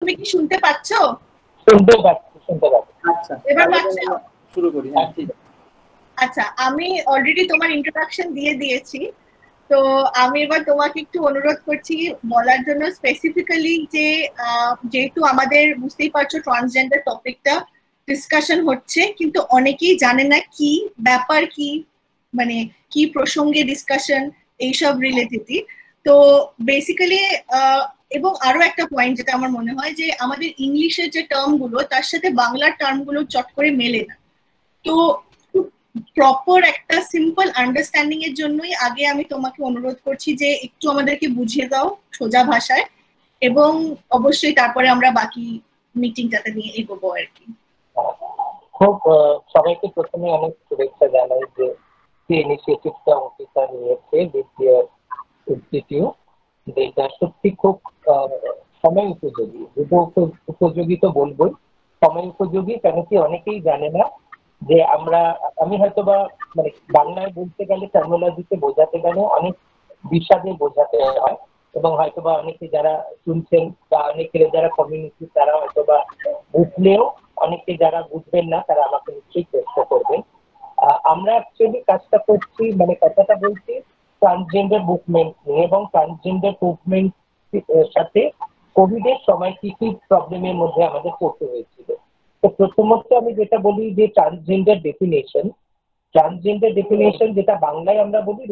তুমি কি শুনতে পাচ্ছ? শুনতে পাচ্ছি। আচ্ছা, এবার পাচ্ছ? শুরু করি। হ্যাঁ, ঠিক আছে। আচ্ছা, আমি অলরেডি তোমার ইন্ট্রোডাকশন দিয়ে দিয়েছি, তো আমি এবার তোমাকে একটু অনুরোধ করছি বলার জন্য স্পেসিফিক্যালি যে যেহেতু আমাদের বুঝতেই পারছো ট্রান্সজেন্ডার টপিকটা ডিসকাশন হচ্ছে, কিন্তু অনেকেই জানে না কি ব্যাপার, কি মানে কি প্রসঙ্গে ডিসকাশন এইসব রিলেটেডই। তো বেসিক্যালি এবং আরো একটা পয়েন্ট যেটা আমার মনে হয় যে আমাদের ইংলিশের যে টার্মগুলো তার সাথে বাংলার টার্মগুলো চট করে মেলে না। তো প্রপার একটা সিম্পল আন্ডারস্ট্যান্ডিং এর জন্যই আগে আমি তোমাকে অনুরোধ করছি যে একটু আমাদেরকে বুঝিয়ে দাও সোজা ভাষায়, এবং অবশ্যই তারপরে আমরা বাকি মিটিংটাতে নিয়ে এগোবো আর কি। খুব সবাইকে প্রথমে অনেক শুভেচ্ছা জানাই যে ইনিশিয়েটিভটা অঙ্কিতা নিয়েছে দ্বিতীয় ইনস্টিটিউট, যেটা সত্যি খুব সময় উপযোগী। উপযোগী তো বলবোই, সময় উপযোগী, কেন কি অনেকেই জানে না যে আমি হয়তো বা মানে বাংলায় বলতে গেলে টার্মিনোলজিতে বোঝাতে গেলে অনেক বিষাদে বোঝাতে হয়, এবং হয়তো বা অনেকে যারা শুনছেন বা অনেকের যারা কমিউনিটি তারা হয়তো বা বুঝলেও অনেকে যারা বুঝবেন না তারা আমাকে নিশ্চয়ই চেষ্টা করবেন। আমরা অ্যাকচুয়ালি কাজটা করছি, মানে কথাটা বলছি ট্রান্সজেন্ডার মুভমেন্ট নিয়ে, এবং ট্রান্সজেন্ডার মুভমেন্ট সাথে কোভিড এর সময় কি কি প্রবলেমের মধ্যে আমাদের পড়তে হয়েছিল। তো প্রথমত আমি যেটা বলি যে ট্রান্সজেন্ডার ডেফিনেশন যেটা বাংলায় আমরা বলি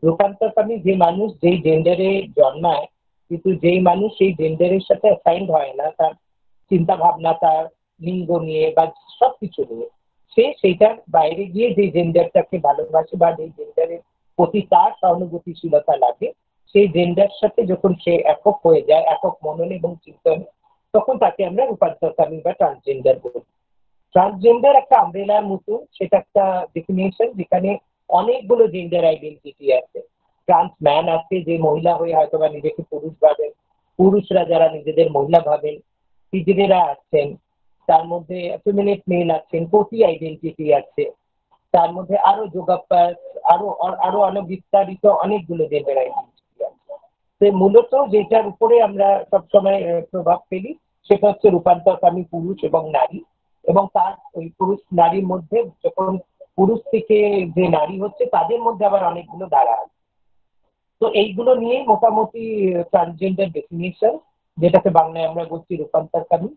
রূপান্তরকামী যে মানুষ যেই জেন্ডারে জন্মায় কিন্তু যেই মানুষ সেই জেন্ডারের সাথে অ্যাসাইন্ড হয় না, তার চিন্তা ভাবনা তার লিঙ্গ নিয়ে বা সবকিছু নিয়ে সেইটার বাইরে গিয়ে যে জেন্ডারটাকে ভালোবাসে বা যে জেন্ডারের প্রতি তার সহানুভূতিশীলতা লাগে, সেই জেন্ডার সাথে যখন সে একক হয়ে যায়, একক মনন এবং চিন্তন, তখন তাকে আমরা রূপান্তরকামী বা ট্রান্সজেন্ডার বলি। ট্রান্সজেন্ডার একটা আমব্রেলার মতো, সেটা একটা ডেফিনেশন যেখানে অনেকগুলো জেন্ডার আইডেন্টিটি আছে। ট্রান্স ম্যান আছে, যে মহিলা হয়ে হয়তো বা নিজেকে পুরুষ ভাবেন, পুরুষরা যারা নিজেদের মহিলা ভাবেন, সিজেনেরা আছেন, তার মধ্যে ফেমিনিস্ট মেল আছেন, কোটি আইডেন্টিটি আছে, তার মধ্যে আরো যোগাপ্পাস, আরো অনেক বিস্তারিত অনেকগুলো জেন্ডার আইডেন্টিটি আছে। তো মূলত যেটার উপরে আমরা সবসময় প্রভাব ফেলি সেটা হচ্ছে রূপান্তরকামী পুরুষ এবং নারী, এবং তার ওই পুরুষ নারীর মধ্যে যখন পুরুষ থেকে যে নারী হচ্ছে তাদের মধ্যে আবার অনেকগুলো ধারা আছে। তো এইগুলো নিয়ে মোটামুটি ট্রান্সজেন্ডার ডেফিনিশন, যেটাকে বাংলায় আমরা বলছি রূপান্তরকামী।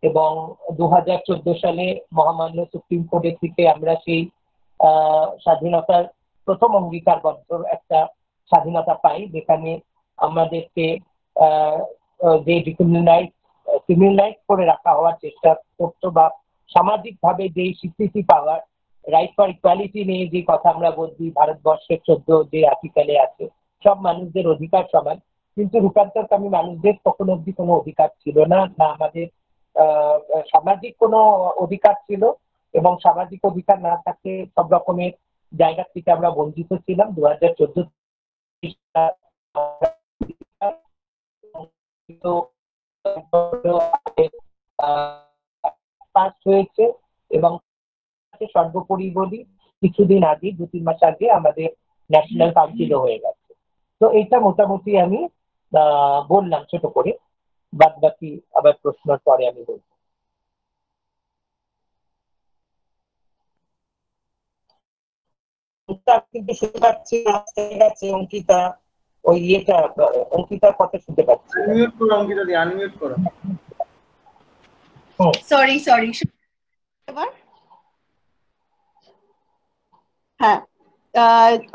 এবং 2014 সালে মহামান্য সুপ্রিম কোর্টের থেকে আমরা সেই স্বাধীনতার প্রথম অঙ্গীকারবদ্ধ একটা স্বাধীনতা পাই, যেখানে আমাদেরকে যে ক্রিমিনালাইজ করে রাখা হওয়ার চেষ্টা করতো বা সামাজিকভাবে যে স্বীকৃতি পাওয়ার রাইট ফর ইকুয়ালিটি নিয়ে যে কথা আমরা বলছি, ভারতবর্ষের 14 যে আর্টিকেলে আছে সব মানুষদের অধিকার সমান, কিন্তু রূপান্তরকামী মানুষদের তখন অব্দি কোনো অধিকার ছিল না, না আমাদের সামাজিক কোনো অধিকার ছিল, এবং সামাজিক অধিকার না থাকলে সব রকমের জায়গা থেকে আমরা বঞ্চিত ছিলাম। 2014 পাস হয়েছে, এবং সর্বোপরি বলি কিছুদিন আগে 2-3 মাস আগে আমাদের ন্যাশনাল কাউন্সিলও হয়ে গেছে। তো এটা মোটামুটি আমি বললাম ছোট করে, বাদ বাকি আবার প্রশ্নের পরে আমি বলবো। কিন্তু শুনতে পাচ্ছি অঙ্কিতা, ওই ইয়েটা অঙ্কিতার কথা শুনতে পাচ্ছি। আনমিউট করো অঙ্কিতা দি, আনমিউট করো। সরি এবার হ্যাঁ,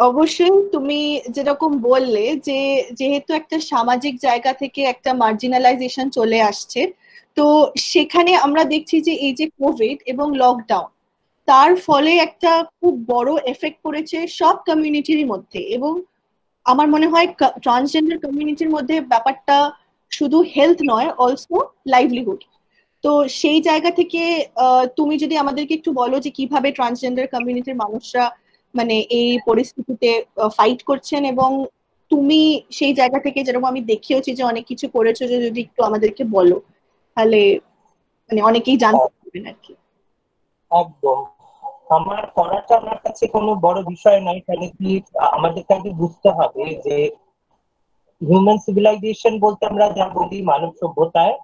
অবশ্যই তুমি যেরকম বললে যে যেহেতু একটা সামাজিক জায়গা থেকে একটা মার্জিনালাইজেশন চলে আসছে, তো সেখানে আমরা দেখছি যে এই যে কোভিড এবং লকডাউন, তার ফলে একটা খুব বড় এফেক্ট পড়েছে সব কমিউনিটির মধ্যে, এবং আমার মনে হয় ট্রান্সজেন্ডার কমিউনিটির মধ্যে ব্যাপারটা শুধু হেলথ নয়, অলসো লাইভলিহুড। তো সেই জায়গা থেকে তুমি যদি আমাদেরকে একটু বলো যে কিভাবে ট্রান্সজেন্ডার কমিউনিটির মানুষরা মানে এই পরিস্থিতিতে ফাইট করছেন, এবং তুমি সেই জায়গা থেকে যেরকম আমি দেখিয়েছি যে অনেক কিছু করেছো, যদি একটু আমাদেরকে বলো তাহলে মানে অনেকেই জানতে পারবেন আর কি। একদম, আমার করাটা আমার কাছে কোনো বড় বিষয় নয়, কারণ কি আমাদেরকে আগে বুঝতে হবে যে হিউম্যান সিভিলাইজেশন বলতে আমরা যা বলি মানব সভ্যতায়,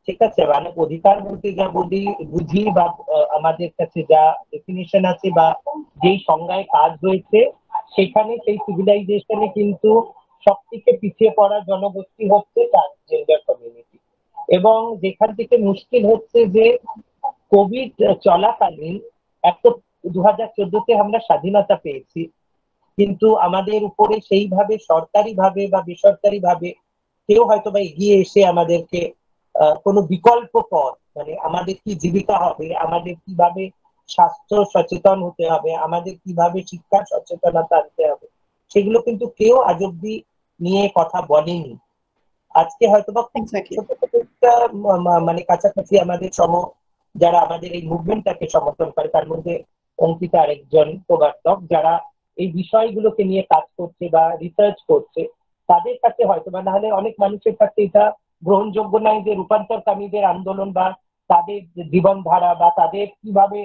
ঠিক আছে, মানব অধিকার বলতে যা বলি বুঝি বা আমাদের কাছে যা ডেফিনিশন আছে বা যেই সংজ্ঞায় কাজ হয়েছে, সেখানে সেই সিভিলাইজেশনে কিন্তু সব থেকে পিছিয়ে পড়া জনগোষ্ঠী হচ্ছে ট্রান্সজেন্ডার কমিউনিটি। এবং যেখান থেকে মুশকিল হচ্ছে যে কোভিড চলাকালীন এত 2014-তে আমরা স্বাধীনতা পেয়েছি, কিন্তু আমাদের উপরে সেইভাবে সরকারি ভাবে বা বেসরকারি ভাবে কেউ হয়তো বা এগিয়ে এসে আমাদেরকে কোনো বিকল্প পথ, মানে আমাদের কি জীবিকা হবে, আমাদের কিভাবে স্বাস্থ্য সচেতন হতে হবে, আমাদের কিভাবে শিক্ষা সচেতনতা আনতে হবে, সেগুলো কিন্তু কেউ আজ অব্দি নিয়ে কথা বলেনি। আজকে হয়তো বা মানে কাছাকাছি আমাদের যারা আমাদের এই মুভমেন্টটাকে সমর্থন করে, তার মধ্যে অঙ্কিতা আরেকজন প্রবর্তক, যারা এই বিষয়গুলোকে নিয়ে কাজ করছে বা রিসার্চ করছে, তাদের কাছে হয়তো বা, নাহলে অনেক মানুষের কাছে এটা গ্রহণযোগ্য নয় যে রূপান্তরকামীদের আন্দোলন বা তাদের জীবনধারা বা তাদের কিভাবে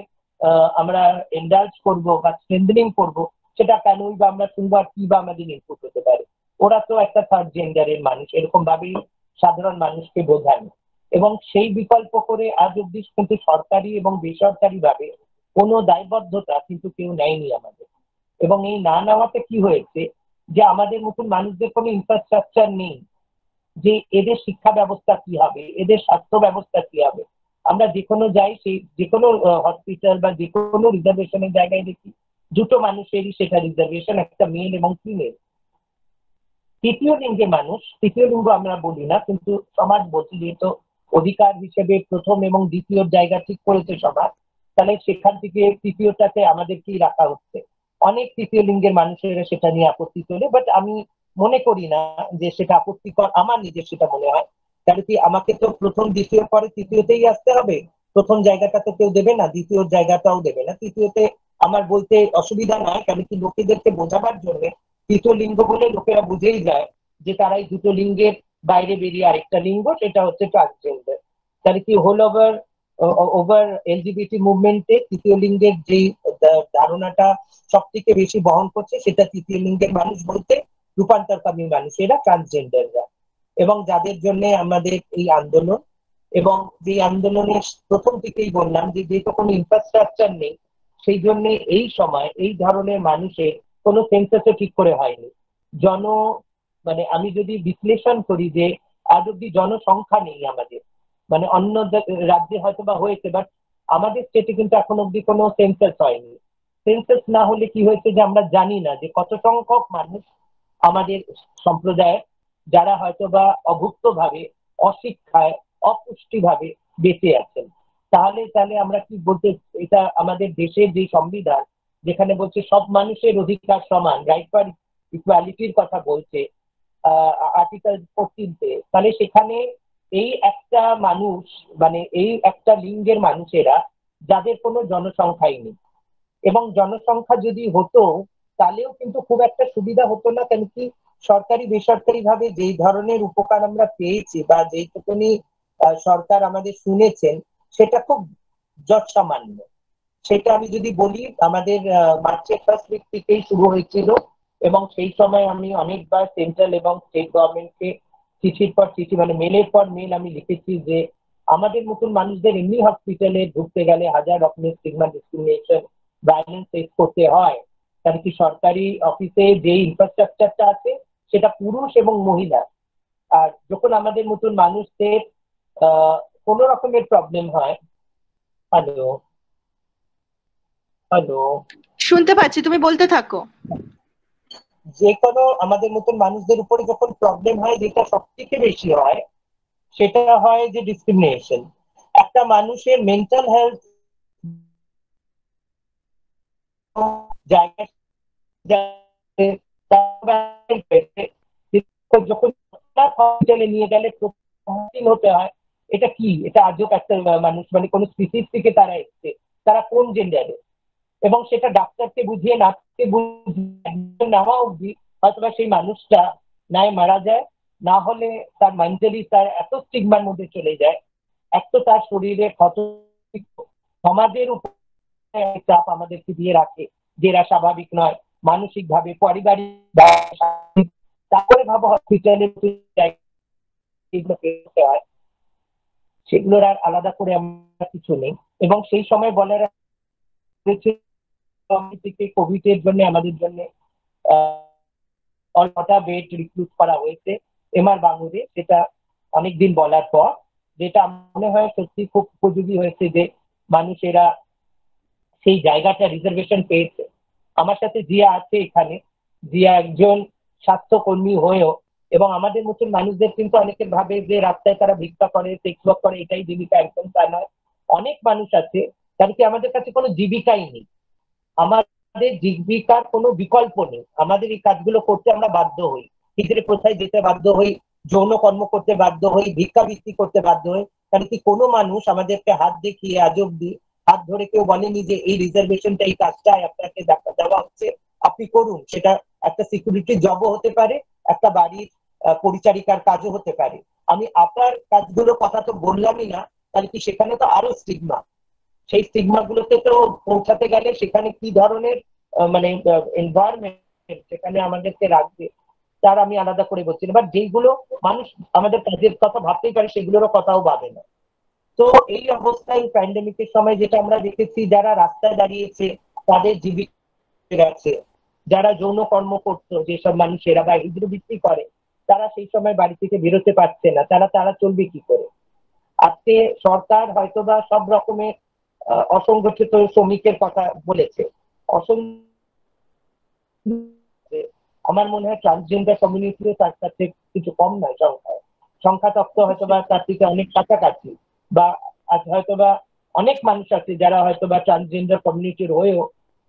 আমরা এন্ডার্জ করব বা স্ট্রেন্থেনিং করব, সেটা কেনই বা আমরা শুনবো আর কি বা আমাদের ইনপুট হতে পারে। ওরা তো একটা থার্ড জেন্ডারের মানুষ, এরকম ভাবেই সাধারণ মানুষকে বোঝানো। এবং সেই বিকল্প করে আজ অব্দি কিন্তু সরকারি এবং বেসরকারি ভাবে কোনো দায়বদ্ধতা কিন্তু কেউ নেয়নি আমাদের। এবং এই না নেওয়াতে কি হয়েছে যে আমাদের মতন মানুষদের কোনো ইনফ্রাস্ট্রাকচার নেই, যে এদের শিক্ষা ব্যবস্থা কি হবে, এদের স্বাস্থ্য ব্যবস্থা কি হবে। আমরা যে কোনো যাই, সেই যে কোনো হসপিটাল বা যে কোনো রিজার্ভেশনের জায়গায় দেখি দুটো মানুষেরই সেটা রিজার্ভেশন, একটা মেল এবং ফিমেল। তৃতীয় লিঙ্গের মানুষ, তৃতীয় লিঙ্গ আমরা বলি না, কিন্তু সমাজ বলছি যেহেতু অধিকার হিসেবে প্রথম এবং দ্বিতীয় জায়গা ঠিক করেছে সমাজ, তাহলে সেখান থেকে তৃতীয়টাকে আমাদেরকেই রাখা হচ্ছে। অনেক তৃতীয় লিঙ্গের মানুষেরা সেটা নিয়ে আপত্তি তোলে, বাট আমি মনে করি না যে সেটা আপত্তিকর, আমার নিজের সেটা মনে হয়। কারণ কি, আমাকে তো প্রথম দ্বিতীয় পরে তৃতীয়তেই আসতে হবে। প্রথম জায়গাটা তো কেউ দেবে না, দ্বিতীয় জায়গাটাও দেবে না, তৃতীয়তে আমার বলতে অসুবিধা নয়। কারণ কি, লোকেদেরকে বোঝাবার জন্য তৃতীয় লিঙ্গ বলে লোকেরা বুঝেই যায় যে তারা এই দুটো লিঙ্গের বাইরে বেরিয়ে আরেকটা লিঙ্গ, সেটা হচ্ছে ট্রান্সজেন্ডার। তাহলে কি হোল ওভার এলজিবিটি মুভমেন্টে তৃতীয় লিঙ্গের যে ধারণাটা সব থেকে বেশি বহন করছে, সেটা তৃতীয় লিঙ্গের মানুষ বলতে রূপান্তরকামী মানুষ, এরা ট্রান্সজেন্ডাররা। এবং যাদের জন্য আমাদের এই আন্দোলন, এবং যে আন্দোলনের প্রথম থেকেই বললাম যে যেহেতু কোনো ইনফ্রাস্ট্রাকচার নেই, সেই জন্য এই সময় এই ধরনের মানুষের কোনো সেন্সাসও ঠিক করে হয়নি। মানে আমি যদি বিশ্লেষণ করি যে আজ অব্দি জনসংখ্যা নেই আমাদের, মানে অন্য রাজ্যে হয়তো বা হয়েছে, বাট আমাদের স্টেটে কিন্তু এখন অব্দি কোনো সেন্সাস হয়নি। সেন্সাস না হলে কি হয়েছে যে আমরা জানি না যে কত সংখ্যক মানুষ আমাদের সম্প্রদায়ের, যারা হয়তো বা অভুক্ত ভাবে, অশিক্ষায়, অপুষ্টি ভাবে বেঁচে আছেন। তাহলে তাহলে আমরা কি বলতে, এটা আমাদের দেশের যে সংবিধান যেখানে বলছে সব মানুষের অধিকার সমান, রাইট ফর ইকুয়ালিটির কথা বলছে আর্টিকেল 14-তে, তাহলে সেখানে এই একটা মানুষ, মানে এই একটা লিঙ্গের মানুষেরা যাদের কোনো জনসংখ্যাই নেই, এবং জনসংখ্যা যদি হতো তাহলেও কিন্তু খুব একটা সুবিধা হতো না। কেন কি, সরকারি বেসরকারি ভাবে যেই ধরনের উপকার আমরা পেয়েছি বা যেইটুকুনি সরকার আমাদের শুনেছেন, সেটা খুব যৎসামান্য। সেটা আমি যদি বলি, আমাদের মার্চের ফার্স্ট উইক থেকেই শুরু হয়েছিল, এবং সেই সময় আমি অনেকবার সেন্ট্রাল এবং স্টেট গভর্নমেন্টকে চিঠির পর চিঠি, মানে মেলের পর মেল আমি লিখেছি যে আমাদের মতন মানুষদের এমনি হসপিটালে ঢুকতে গেলে হাজার রকমের স্টিগমা, ডিসক্রিমিনেশন, ভায়োলেন্স ফেস করতে হয়। কারণ কি, সরকারি অফিসে যে ইনফ্রাস্ট্রাকচারটা আছে সেটা পুরুষ এবং মহিলা। আর যখন আমাদের মতন মানুষদের কোন রকমের প্রবলেম হয়, হ্যালো হ্যালো শুনতে পাচ্ছি, তুমি বলতে থাকো। যে কোনো আমাদের মতন মানুষদের উপরে যখন প্রবলেম হয়, যেটা সব থেকে বেশি হয় সেটা হয় যে ডিসক্রিমিনেশন। একটা মানুষের মেন্টাল হেলথ জায়গা যখন হসপিটালে নিয়ে গেলে সম্মুখীন হতে হয়, এটা কি, এটা আজব একটা মানুষ, মানে কোন স্পিসিস থেকে তারা এসছে, তারা কোন জেন্ডারে, এবং সেটা ডাক্তারকে বুঝিয়ে নাচকে বুঝিয়ে নেওয়া অব্দি হয়তো সেই মানুষটা নাই মারা যায়, না হলে তার মেন্টালি তার এত স্টিগমার মধ্যে চলে যায়, এক তো তার শরীরে ক্ষত, সমাজের উপর চাপ আমাদেরকে দিয়ে রাখে যে এরা স্বাভাবিক নয়, মানসিক ভাবে, পারিবারিক, তারপরে ভাবো হসপিটালে হয়, সেগুলোর আর আলাদা করে আমরা কিছু নেই। এবং সেই সময় বলার কোভিড এর জন্য আমাদের জন্য অল্পটা বেড রিক্রুট করা হয়েছে এমআর বাঙ্গুরে, সেটা অনেকদিন বলার পর, যেটা মনে হয় সত্যি খুব উপযোগী হয়েছে যে মানুষেরা সেই জায়গাটা রিজার্ভেশন পেয়েছে। আমার সাথে জিয়া আছে এখানে, জিয়া একজন স্বাস্থ্যকর্মী হয়েও, এবং আমাদের মতন মানুষদের কিন্তু অনেকে ভাবে যে রাস্তায় তারা ভিক্ষা করে, সেক্স ওয়ার্ক করে, এটাই জীবিকা, একদম তা নয়। অনেক মানুষ আছে কারণ কি আমাদের কাছে কোনো জীবিকাই নেই, আমাদের জীবিকার কোনো বিকল্প নেই, আমাদের এই কাজগুলো করতে আমরা বাধ্য হই, হিজড়ে প্রথায় যেতে বাধ্য হই, যৌন কর্ম করতে বাধ্য হই, ভিক্ষাবৃত্তি করতে বাধ্য হই। কারণ কি কোনো মানুষ আমাদেরকে হাত দেখিয়ে আজ অব্দি হাত ধরে কেউ বলেনি যে এই রিজার্ভেশনটা, এই কাজটা আপনাকে দেওয়া হচ্ছে, আপনি করুন। সেটা একটা সিকিউরিটি জবও হতে পারে, একটা বাড়ির পরিচারিকার কাজও হতে পারে। আমি আপনার কাজগুলোর কথা তো বললামই না, তাহলে কি সেখানে তো আরো স্টিগমা, সেই স্টিগমা গুলোতে তো পৌঁছাতে গেলে সেখানে কি ধরনের মানে এনভায়রনমেন্ট সেখানে আমাদেরকে রাখবে, তার আমি আলাদা করে বলছি না। বাট যেইগুলো মানুষ আমাদের কাজের কথা ভাবতেই পারে, সেগুলোরও কথাও ভাবে না। তো এই অবস্থায় প্যান্ডেমিকের সময় যেটা আমরা দেখেছি, যারা রাস্তায় দাঁড়িয়েছে তাদের জীবিকা আছে, যারা যৌন কর্ম করতো যেসব মানুষেরা বা হিজড়া করে, তারা সেই সময় বাড়ি থেকে বেরোতে পারছে না, তারা চলবে কি করে? আজকে সরকার হয়তোবা সব রকমের অসংগঠিত শ্রমিকের কথা বলেছে, আমার মনে হয় ট্রান্সজেন্ডার কমিউনিটিও তার কাছে কিছু কম নয় সংখ্যা তত্ত্ব হয়তোবা তার থেকে অনেক কাছাকাছি, বা আজ হয়তোবা অনেক মানুষ আছে যারা হয়তোবা ট্রান্সজেন্ডার কমিউনিটির হয়েও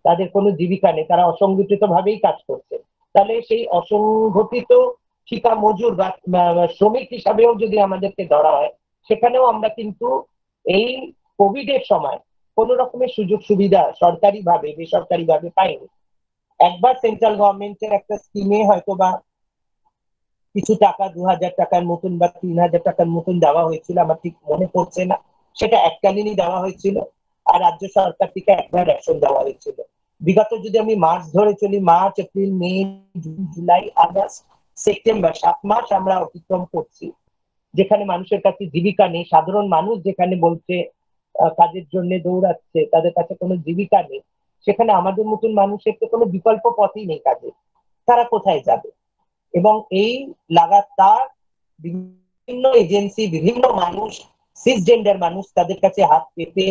তাদের কোনো জীবিকা নেই, তারা অসংগঠিত ভাবেই কাজ করছে। তাহলে সেই অসংগঠিত ঠিকা মজুর বা শ্রমিক হিসাবেও যদি আমাদেরকে ধরা হয়, সেখানেও আমরা কিন্তু এই কোভিড এর সময় কোন রকমের সুযোগ সুবিধা সরকারি ভাবে বেসরকারি ভাবে পাইনি। একবার সেন্ট্রাল গভর্নমেন্টের একটা স্কিমে হয়তোবা কিছু টাকা, 2000 টাকার মতন বা 3000 টাকার মতন দেওয়া হয়েছিল, আমার ঠিক মনে পড়ছে না, সেটা এককালীনই দেওয়া হয়েছিল। আর রাজ্য সরকার থেকে একবার রেশন দেওয়া হয়েছিল। বিগত যদি আমি মার্চ ধরে চলি, মার্চ, এপ্রিল, মে, জুন, জুলাই, আগস্ট, সেপ্টেম্বর, 7 মাস আমরা অতিক্রম করছি যেখানে মানুষের কাছে জীবিকা নেই। সাধারণ মানুষ যেখানে বলছে কাজের জন্য দৌড়াচ্ছে, তাদের কাছে কোনো জীবিকা নেই, সেখানে আমাদের মতন মানুষের তো কোনো বিকল্প পথই নেই কাজে, তারা কোথায় যাবে? এবং এই লাগাতার বিভিন্ন এজেন্সি, বিভিন্ন মানুষ, সিসজেন্ডার মানুষ, তাদের কাছে হাত পেতে,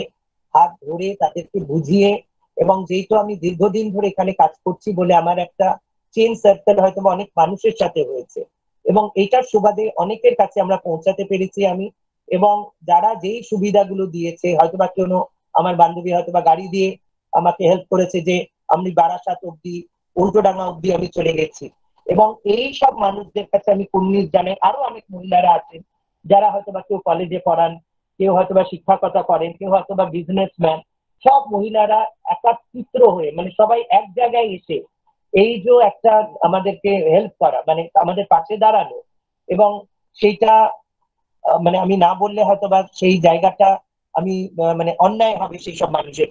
হাত ধরে, তাদেরকে বুঝিয়ে, এবং যেহেতু আমি দীর্ঘদিন ধরে এখানে কাজ করছি বলে আমার একটা চেন সার্কেল হয়তো অনেক মানুষের সাথে হয়েছে, এবং এইটার সুবাদে অনেকের কাছে আমরা পৌঁছাতে পেরেছি আমি। এবং যারা যেই সুবিধাগুলো দিয়েছে, হয়তোবা কোনো আমার বান্ধবী হয়তোবা গাড়ি দিয়ে আমাকে হেল্প করেছে যে আমি বারাসাত অব্দি, উল্টোডাঙ্গা অব্দি আমি চলে গেছি, এবং এই সব মানুষদের কাছে আমি কুর্নিশ জানাই। আরো অনেক মহিলারা আছেন যারা হয়তোবা কেউ কলেজে পড়ান, কেউ হয়তোবা শিক্ষকতা করেন, কেউ হয়তোবা বিজনেসম্যান, সব মহিলারা একাত্রিত হয়ে, মানে সবাই এক জায়গায় এসে এই যে একটা আমাদেরকে হেল্প করা, মানে আমাদের পাশে দাঁড়ানো, এবং সেইটা মানে আমি না বললে হয়তোবা সেই জায়গাটা আমি মানে অন্যায় হবে সেই সব মানুষের।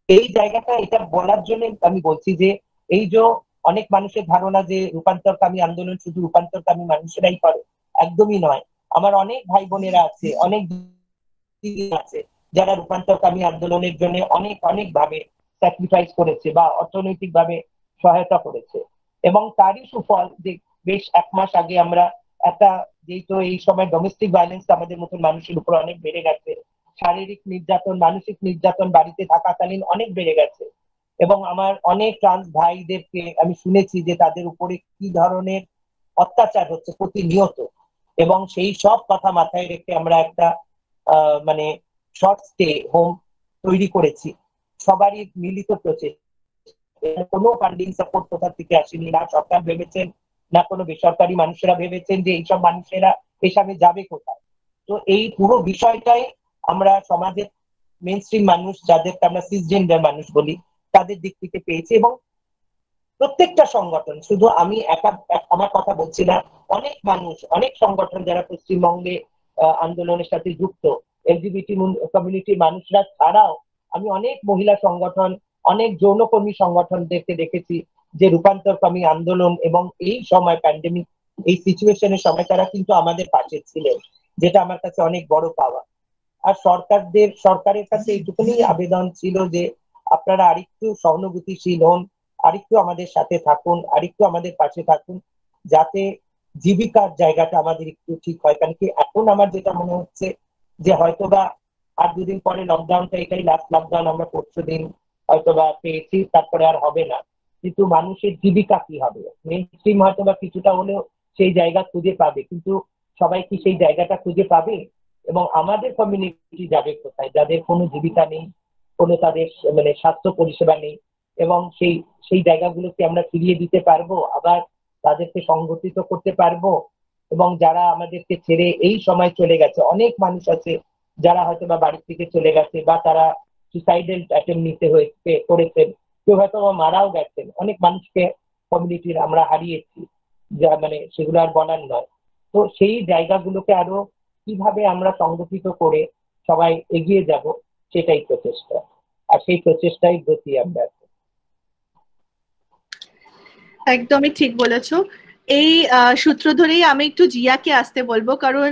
এই জায়গাটা এটা বলার জন্য আমি বলছি যে এই যে অনেক মানুষের ধারণা যে রূপান্তরকামী আন্দোলন শুধু রূপান্তরকামী মানুষেরাই করে, একদমই নয়। আমার অনেক ভাই বোনেরা আছে, অনেক দিদি আছে যারা রূপান্তরকামী আন্দোলনের জন্য অনেক অনেক ভাবে স্যাক্রিফাইস করেছে বা অর্থনৈতিক ভাবে সহায়তা করেছে, এবং তারই সুফল যে বেশ 1 মাস আগে আমরা একটা, যেহেতু এই সময় ডোমেস্টিক ভায়োলেন্স আমাদের মতন মানুষের উপর অনেক বেড়ে গেছে, শারীরিক নির্যাতন, মানসিক নির্যাতন বাড়িতে থাকাকালীন অনেক বেড়ে গেছে, এবং আমার অনেক ট্রান্স ভাইদেরকে আমি শুনেছি যে তাদের উপরে কি ধরনের অত্যাচার হচ্ছে প্রতিনিয়ত, এবং সেই সব কথা মাথায় রেখে আমরা একটা মানে শর্ট স্টে হোম তৈরি করেছি, সবারই মিলিত প্রচেষ্টা। কোনো ফান্ডিং সাপোর্ট কোথা থেকে আসেনি, না সরকার ভেবেছেন, না কোনো বেসরকারি মানুষেরা ভেবেছেন যে এইসব মানুষেরা পেশাবে যাবে কোথায়। তো এই পুরো বিষয়টাই আমরা সমাজের মেন স্ট্রিম মানুষ, যাদেরকে আমরা সিসজেন্ডার মানুষ বলি, তাদের দিক থেকে পেয়েছি। এবং প্রত্যেকটা সংগঠন, শুধু আমি একা আমার কথা বলছি না, অনেক মানুষ, অনেক সংগঠন যারা পশ্চিমবঙ্গে আন্দোলনের সাথে যুক্ত, এলজিবিটি কমিউনিটির মানুষরা ছাড়াও আমি অনেক মহিলা সংগঠন, অনেক যৌনকর্মী সংগঠনদেরকে দেখেছি যে রূপান্তরকামী আন্দোলন এবং এই সময় প্যান্ডেমিক এই সিচুয়েশনের সময় তারা কিন্তু আমাদের পাশে ছিলেন, যেটা আমার কাছে অনেক বড় পাওয়া। আর সরকারের কাছে এইটুকুনি আবেদন ছিল যে আপনারা আরেকটু সহানুভূতিশীল হন, আরেকটু আমাদের সাথে থাকুন, আরেকটু আমাদের পাশে থাকুন, যাতে জীবিকার জায়গাটা আমাদের একটু ঠিক হয়। কারণ কি এখন আমার যেটা মনে হচ্ছে যে হয়তোবা আর দুদিন পরে লকডাউনটা, এটাই লাস্ট লকডাউন আমরা পরশুদিন হয়তোবা পেয়েছি, তারপরে আর হবে না। কিন্তু মানুষের জীবিকা কি হবে? মেইনস্ট্রিম হয়তোবা কিছুটা হলেও সেই জায়গা খুঁজে পাবে, কিন্তু সবাই কি সেই জায়গাটা খুঁজে পাবে? এবং আমাদের কমিউনিটি যাবে কোথায়, যাদের কোনো জীবিকা নেই, কোনো তাদের মানে স্বাস্থ্য পরিষেবা নেই, এবং সেই জায়গাগুলোকে আমরা ফিরিয়ে দিতে পারবো, আবার তাদেরকে সংগঠিত করতে পারবো? এবং যারা আমাদেরকে ছেড়ে এই সময় চলে গেছে, অনেক মানুষ আছে যারা হয়তো বা বাড়ি থেকে চলে গেছে, বা তারা সুসাইডাল অ্যাটেম্প নিতে হয়েছে করেছেন, কেউ হয়তো মারাও গেছেন, অনেক মানুষকে কমিউনিটির আমরা হারিয়েছি, যা মানে সেগুলো আর বলার নয়। তো সেই জায়গাগুলোকে আরো কিভাবে আমরা সংগঠিত করে সবাই এগিয়ে যাব, সেটাই প্রচেষ্টা। আর সেই প্রচেষ্টাই গতি আমরা। একদমই ঠিক বলেছো। এই সূত্র ধরেই আমি একটু জিয়াকে আসতে বলবো, কারণ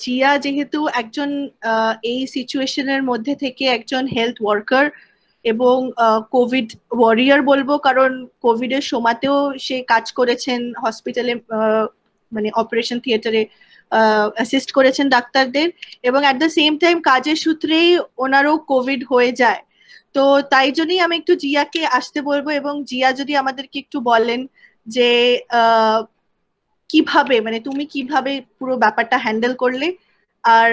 জিয়া যেহেতু একজন এই সিচুয়েশনের মধ্যে থেকে একজন হেলথ ওয়ার্কার এবং কোভিড ওয়ারিয়ার বলবো, কারণ কোভিড এর সময়তেও সে কাজ করেছেন হসপিটালে, মানে অপারেশন থিয়েটারে অ্যাসিস্ট করেছেন ডাক্তারদের, এবং অ্যাট দ্য সেম টাইম কাজের সূত্রেই ওনারও কোভিড হয়ে যায়। তো তাই জন্যই আমি একটু জিয়াকে আসতে বলবো, এবং জিয়া যদি আমাদেরকে একটু বলেন যে কিভাবে, মানে তুমি কিভাবে পুরো ব্যাপারটা হ্যান্ডেল করলে আর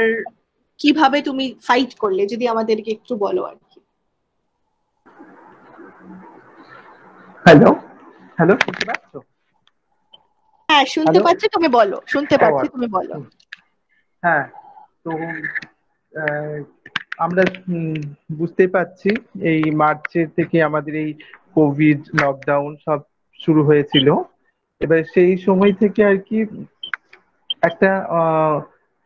কিভাবে তুমি ফাইট করলে, যদি আমাদেরকে একটু বলো আর কি। হ্যালো হ্যালো, শুনতে পাচ্ছ? হ্যাঁ শুনতে পাচ্ছি, তুমি বলো। শুনতে পাচ্ছি, তুমি বলো। হ্যাঁ, তো আমরা বুঝতেই পারছি এই মার্চের থেকে আমাদের এই কোভিড লকডাউন সব শুরু হয়েছিল। এবার সেই সময় থেকে আর কি একটা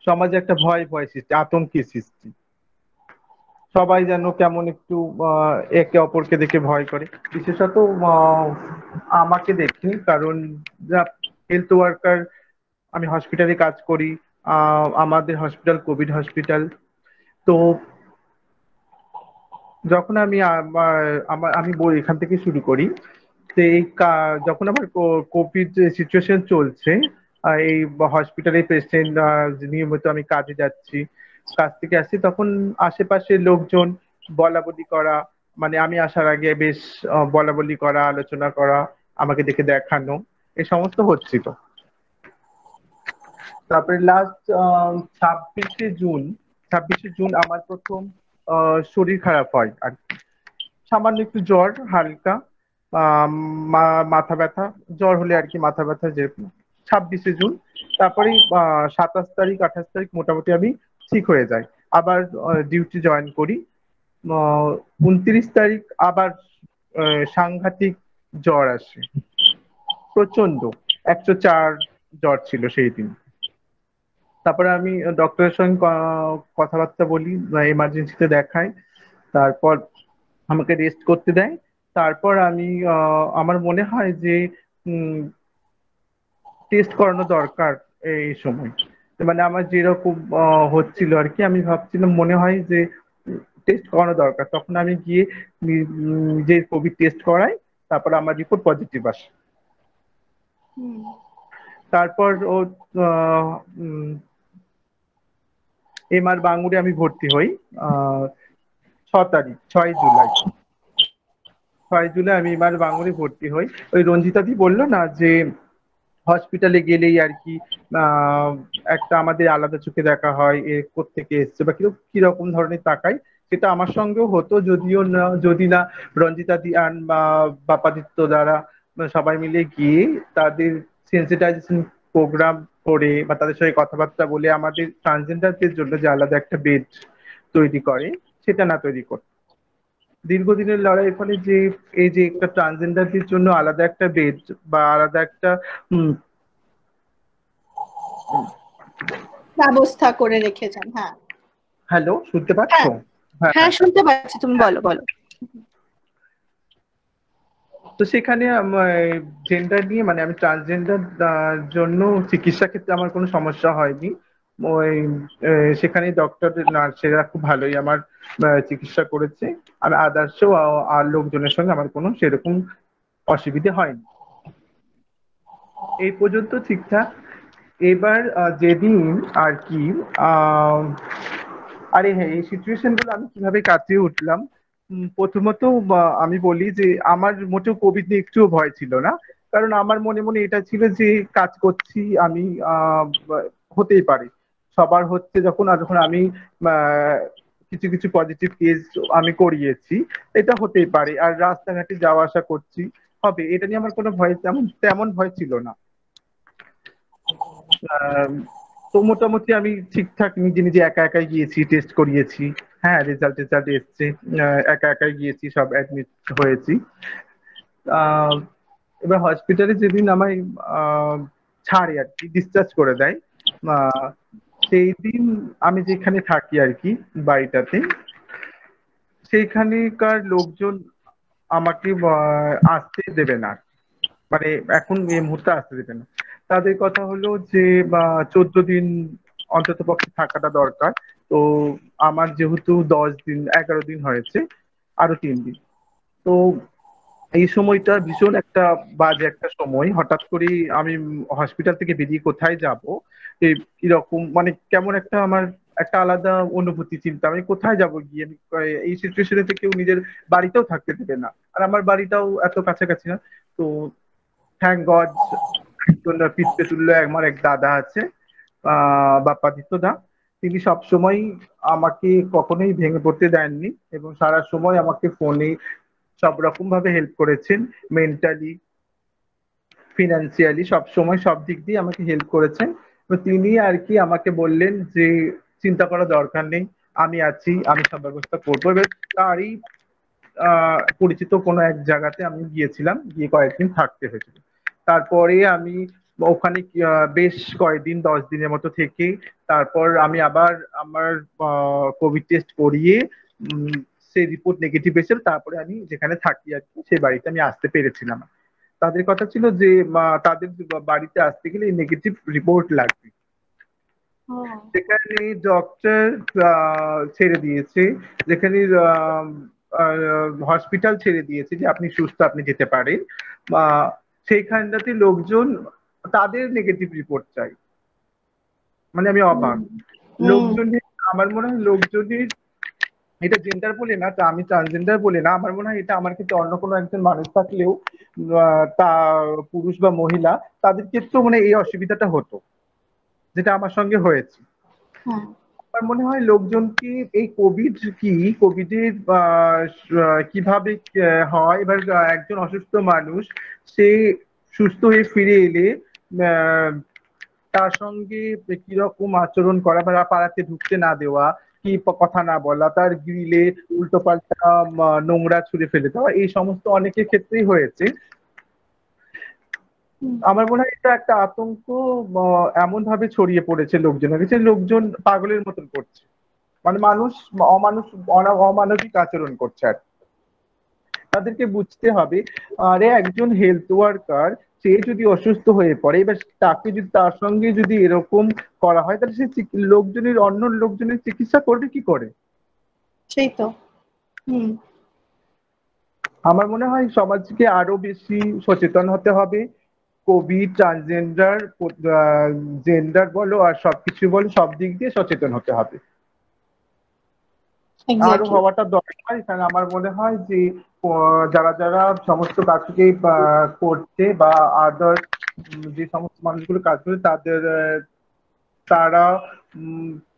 সমাজে একটা ভয় ভয় সৃষ্টি, আতঙ্কের সৃষ্টি। সবাই যেন কেমন একটু একে অপরকে দেখে ভয় করে, বিশেষত আমাকে দেখে, কারণ যা হেলথ ওয়ার্কার, আমি হসপিটালে কাজ করি। আমাদের হসপিটাল কোভিড হসপিটাল। তো যখন আমি আমি এখান থেকে শুরু করি, সেই যখন আমার কোভিড সিচুয়েশন চলছে, এই হসপিটালে পেশেন্ট নিয়মিত আমি কাজে যাচ্ছি, কাজ থেকে আসছি, তখন আশেপাশের লোকজন বলা বলি করা, মানে আমি আসার আগে বেশ বলা বলি করা, আলোচনা করা, আমাকে দেখে দেখানো, এই সমস্ত হচ্ছিল। তারপরে লাস্ট 26শে জুন আমার প্রথম শরীর খারাপ হয়, আর সামান্য একটু জ্বর, হালকা মাথা ব্যথা, জ্বর হলে আর কি মাথা ব্যথা, যেরকম 26শে জুন। তারপরে 27 তারিখ 28 তারিখ মোটামুটি আমি ঠিক হয়ে যাই, আবার ডিউটি জয়েন করি। 29 তারিখ আবার সাংঘাতিক জ্বর আসে, প্রচন্ড 104 জ্বর ছিল সেই দিন। তারপরে আমি ডক্টরের সঙ্গে কথাবার্তা বলি, এমার্জেন্সিতে দেখাই, তারপর আমাকে রেস্ট করতে দেয়। তারপর আমি আমার মনে হয় যে টেস্ট করানো দরকার এই সময়। মানে আমার যেরকম হচ্ছিল আর কি, আমি ভাবছিলাম মনে হয় যে টেস্ট করানো দরকার। তখন আমি গিয়ে যে কোভিড টেস্ট করাই, তারপর আমার রিপোর্ট পজিটিভ আসে। তারপর ও এমআর বাঙ্গুরে আমি ভর্তি হই 6 জুলাই আমি এমআর বাঙ্গুরে ভর্তি হই। ওই রঞ্জিতাদি বললো না যে হসপিটালে গেলেই আর কি একটা আমাদের আলাদা চোখে দেখা হয়, এ কোত্থেকে এসছে বা কিরকম ধরনের তাকাই, সেটা আমার সঙ্গেও হতো, যদি না রঞ্জিতাদি আর বাপাদিত্য দ্বারা সবাই মিলে গিয়ে তাদের সেন্সিটাইজেশন প্রোগ্রাম করে বা তাদের সঙ্গে কথাবার্তা বলে আমাদের ট্রান্সজেন্ডারদের জন্য যে আলাদা একটা বেড তৈরি করে, সেটা না তৈরি করতে। দীর্ঘদিনের লড়াইয়ের ফলে যে এই যে একটা ট্রান্সজেন্ডারদের জন্য আলাদা একটা বেড বা আলাদা একটা ব্যবস্থা করে রেখেছেন। হ্যাঁ, হ্যালো, শুনতে পাচ্ছো? হ্যাঁ শুনতে পাচ্ছি, তুমি বলো বলো। তো সেখানে জেন্ডার নিয়ে মানে আমি ট্রান্সজেন্ডার জন্য চিকিৎসা ক্ষেত্রে আমার কোনো সমস্যা হয়নি। ওই সেখানে ডক্টর নার্সেরা খুব ভালোই আমার চিকিৎসা করেছে। আর আদার্সও আর লোকজনের সঙ্গে আমার কোনো সেরকম অসুবিধে হয়নি, এই পর্যন্ত ঠিকঠাক। এবার যেদিন আর কি আহ আরে হ্যাঁ, এই সিচুয়েশন গুলো আমি কিভাবে কাটিয়ে উঠলাম। প্রথমত আমি বলি যে আমার মোটেও কোভিড নিয়ে একটুও ভয় ছিল না। কারণ আমার মনে মনে এটা ছিল যে কাজ করছি আমি, হতেই পারে সবার হচ্ছে যখন, আর যখন আমি আহ, কিছু কিছু পজিটিভ কেস আমি করিয়েছি, এটা হতেই পারে। আর রাস্তাঘাটে যাওয়া আসা করছি, হবে, এটা নিয়ে আমার কোনো ভয় তেমন তেমন ভয় ছিল না। আম, তো মোটামুটি আমি ঠিকঠাক নিজে নিজে একা একাই গিয়েছি, টেস্ট করিয়েছি। হ্যাঁ, রেজাল্ট টেজাল্ট এসছে। একা একাই গিয়েছি, সব অ্যাডমিট হয়েছি। আহ, এবার হসপিটালে যেদিন আমায় ছাড়ে আর কি, ডিসচার্জ করে দেয়, আহ, সেই দিন আমি যেখানে থাকি আর কি, বাড়িটাতে, সেইখানকার লোকজন আমাকে আসতে দেবে না। মানে এখন এই মুহূর্তে আসতে দেবে না। তাদের কথা হলো যে 14 দিন অন্তত পক্ষে থাকাটা দরকার। তো আমার যেহেতু 10 দিন 11 দিন হয়েছে, আরো 3 দিন। তো এই সময়টা ভীষণ একটা বাজে একটা সময়। হঠাৎ করে আমি হসপিটাল থেকে বেরিয়ে কোথায় যাব, এই কিরকম মানে কেমন একটা আমার একটা আলাদা অনুভূতি, চিন্তা আমি কোথায় যাব গিয়ে। আমি এই সিচুয়েশনে কেউ নিজের বাড়িতেও থাকতে দেবে না, আর আমার বাড়িটাও এত কাছাকাছি না। তো থ্যাংক গড, একজন পিতৃতুল্য আমার এক দাদা আছে, বাপ্পাদিত্য দা। তিনি সবসময় আমাকে কখনোই ভেঙে পড়তে দেননি, এবং সারা সময় আমাকে ফোনে সব রকম ভাবে হেল্প করেছেন। মেন্টালি, ফিনান্সিয়ালি, সব সময় সব দিক দিয়ে আমাকে হেল্প করেছেন। তো তিনি আর কি আমাকে বললেন যে চিন্তা করার দরকার নেই, আমি আছি, আমি সব ব্যবস্থা করবো। এবার তারই পরিচিত কোনো এক জায়গাতে আমি গিয়েছিলাম, গিয়ে কয়েকদিন থাকতে হয়েছিল। তারপরে আমি ওখানে বেশ কয়েকদিন 10 দিনের মতো থেকে, তারপর আমি আবার আমার কোভিড টেস্ট করিয়ে সেই রিপোর্ট নেগেটিভ এসে, তারপরে আমি যেখানে থাকি আর কি সেই বাড়িতে আমি আসতে পেরেছিলাম। তাদের কথা ছিল যে তাদের বাড়িতে আসতে গেলে নেগেটিভ রিপোর্ট লাগবে। যেখানে ডক্টর ছেড়ে দিয়েছে, যেখানে হসপিটাল ছেড়ে দিয়েছে যে আপনি সুস্থ, আপনি যেতে পারেন, সেইখানটাতে লোকজন তাদের নেগেটিভ রিপোর্ট চাই। মানে আমি অবাক। লোকজনের, আমার মনে হয় লোকজনের, এটা জেন্ডার বলে না, তা আমি ট্রান্সজেন্ডার বলে না, আমার মনে হয় এটা আমার ক্ষেত্রে অন্য কোনো একজন মানুষ থাকলেও, তা পুরুষ বা মহিলা, তাদের ক্ষেত্রেও মানে এই অসুবিধাটা হতো, যেটা আমার সঙ্গে হয়েছে। আমার মনে হয় লোকজনকে এই কোভিড কি, কোভিডের কিভাবে হয়, এবার একজন অসুস্থ মানুষ সে সুস্থ হয়ে ফিরে এলে তার সঙ্গে কিরকম আচরণ করা, বা পাড়াতে ঢুকতে না দেওয়া, কি কথা না বলা, তার গ্রিলে উল্টো পাল্টা নোংরা ছুঁড়ে ফেলে দেওয়া, এই সমস্ত অনেকের ক্ষেত্রেই হয়েছে। আমার মনে হয় এটা একটা আতঙ্ক এমন ভাবে ছড়িয়ে পড়েছে লোকজনের কাছে, লোকজন পাগলের মতন করছে, মানে মানুষ অমানুষ অমানবিক আচরণ করছে। আর তাদেরকে বুঝতে হবে, আরে একজন হেলথ ওয়ার্কার, সে যদি অসুস্থ হয়ে পড়ে, এবার তাকে যদি তার সঙ্গে যদি এরকম করা হয়, তাহলে সে লোকজনের, অন্য লোকজনের চিকিৎসা করবে কি করে? সেই তো। আমার মনে হয় সমাজকে আরো বেশি সচেতন হতে হবে। কোভিড, ট্রান্সজেন্ডার, জেন্ডার বলো আর সবকিছু বলো, সব দিক দিয়ে সচেতন হতে হবে। আরো হওয়াটা দরকার। কারণ আমার মনে হয় যে যারা যারা সমস্ত কাজকে করছে, বা আদার যে সমস্ত মানুষগুলো কাজ করে, তাদের তারা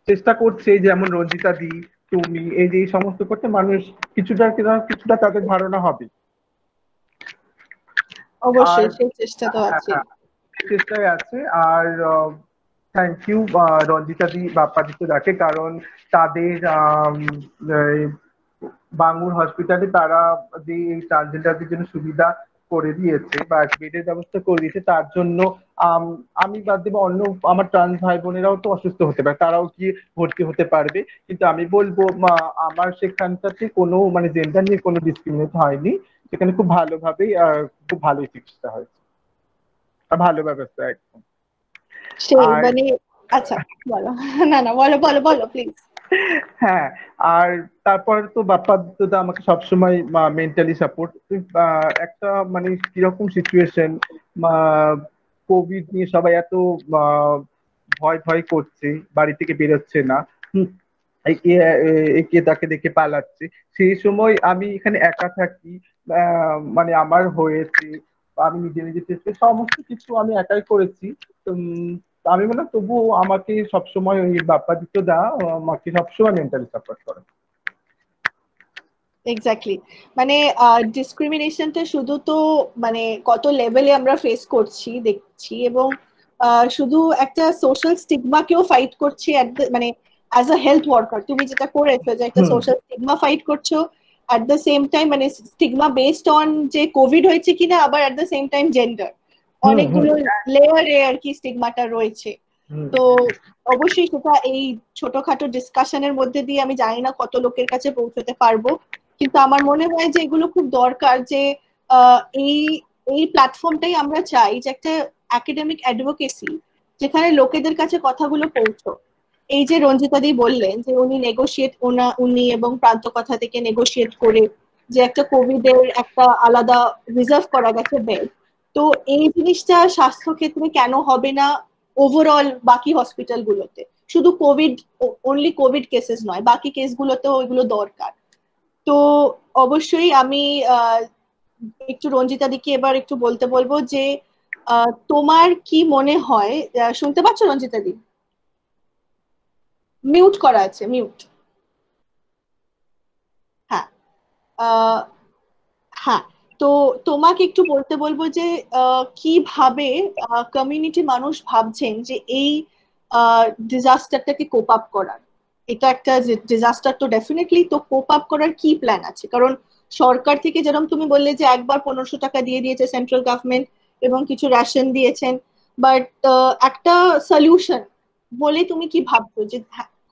চেষ্টা করছে, যেমন রঞ্জিতা দি, তুমি, এই যে এই সমস্ত করতে মানুষ কিছুটা কিছুটা তাদের ধারণা হবে। অবশ্যই সেই চেষ্টা তো আছে, চেষ্টায় আছে। আর থ্যাংক ইউ রঞ্জিতা দি, বাপ্পাদিত্য দাকে, কারণ তাদের বাঙুর হসপিটালে তারা যে এই ট্রান্সজেন্ডারদের জন্য সুবিধা করে দিয়েছে বা বেডের ব্যবস্থা করে দিয়েছে, তার জন্য আমি বাদ দেবো অন্য আমার ট্রান্স ভাই বোনেরাও তো অসুস্থ হতে পারে, তারাও কি ভর্তি হতে পারবে। কিন্তু আমি বলবো আমার সেখানটাতে কোনো মানে জেন্ডার নিয়ে কোনো ডিসক্রিমিনেট হয়নি, সেখানে খুব ভালোভাবেই খুব ভালোই চিকিৎসা হয়েছে আর ভালো ব্যবস্থা একদম। সেই আর মানে আচ্ছা বলো। না না বলো বলো বলো প্লিজ। হ্যাঁ, আর তারপর তো বাপ্পা দাদা আমাকে সবসময় মেন্টালি সাপোর্ট। একটা মানে কিরকম সিচুয়েশন, কোভিড নিয়ে সবাই এত ভয় ভয় করছে, বাড়ি থেকে বেরোচ্ছে না, একে একে তাকে দেখে পালাচ্ছে, সেই সময় আমি এখানে একা থাকি, মানে আমার হয়েছে, আমি নিজে নিজে চেষ্টা সমস্ত কিছু আমি একাই করেছি। উম, আমি মনে হয় তবুও আমাকে সবসময় ওই বাপ্পাদিত্য দা আমাকে সবসময় মেন্টালি সাপোর্ট করে। এক্স্যাক্টলি, মানে ডিসক্রিমিনেশনটা শুধু তো মানে কত লেভেলে আমরা ফেস করছি দেখছি, এবং শুধু একটা সোশ্যাল স্টিগমাকেও ফাইট করছি মানে অ্যাজ আ হেলথ ওয়ার্কার তুমি যেটা করেছো যে একটা হুম সোশ্যাল স্টিগমা ফাইট করছো, অ্যাট দ্য সেম টাইম মানে স্টিগমা বেসড অন যে কোভিড হয়েছে কিনা, আবার at the same time gender, হুম হুম অনেকগুলো লেয়ারে আর কি স্টিগমাটা রয়েছে। হুম তো অবশ্যই সেটা এই ছোটখাটো ডিসকাশনের মধ্যে দিয়ে আমি জানি না কত লোকের কাছে পৌঁছতে পারবো, কিন্তু আমার মনে হয় যে এগুলো খুব দরকার, যে এই এই প্ল্যাটফর্মটাই আমরা চাই যে একটা একাডেমিক অ্যাডভোকেসি, যেখানে লোকেদের কাছে কথাগুলো পৌঁছো। এই যে রঞ্জিতাদি বললেন যে উনি এবং প্রান্ত কথা থেকে নেগোশিয়েট করে যে একটা কোভিড এর একটা আলাদা রিজার্ভ করা গেছে বেড, তো এই জিনিসটা স্বাস্থ্য ক্ষেত্রে কেন হবে না ওভারঅল বাকি হসপিটাল গুলোতে, শুধু কোভিড অনলি কোভিড কেসেস নয়, বাকি কেসগুলোতেও ওইগুলো দরকার। তো অবশ্যই আমি একটু রঞ্জিতা দিকে এবার একটু বলতে বলবো যে তোমার কি মনে হয়, শুনতে পাচ্ছ রঞ্জিতা দি? মিউট করা আছে, মিউট। হ্যাঁ, আহ, হ্যাঁ, তো তোমাকে একটু বলতে বলবো যে কিভাবে কমিউনিটি মানুষ ভাবছেন যে এই ডিজাস্টারটাকে কোপ আপ করার। এটা একটা ডিজাস্টার তো ডেফিনেটলি, তো কোপ আপ করার কি প্ল্যান আছে? কারণ সরকার থেকে যেরকম তুমি বললে যে একবার 1500 টাকা দিয়ে দিয়েছে সেন্ট্রাল গভর্নমেন্ট এবং কিছু রেশন দিয়েছেন, বাট একটা সলিউশন বলে তুমি কি ভাবছো? যে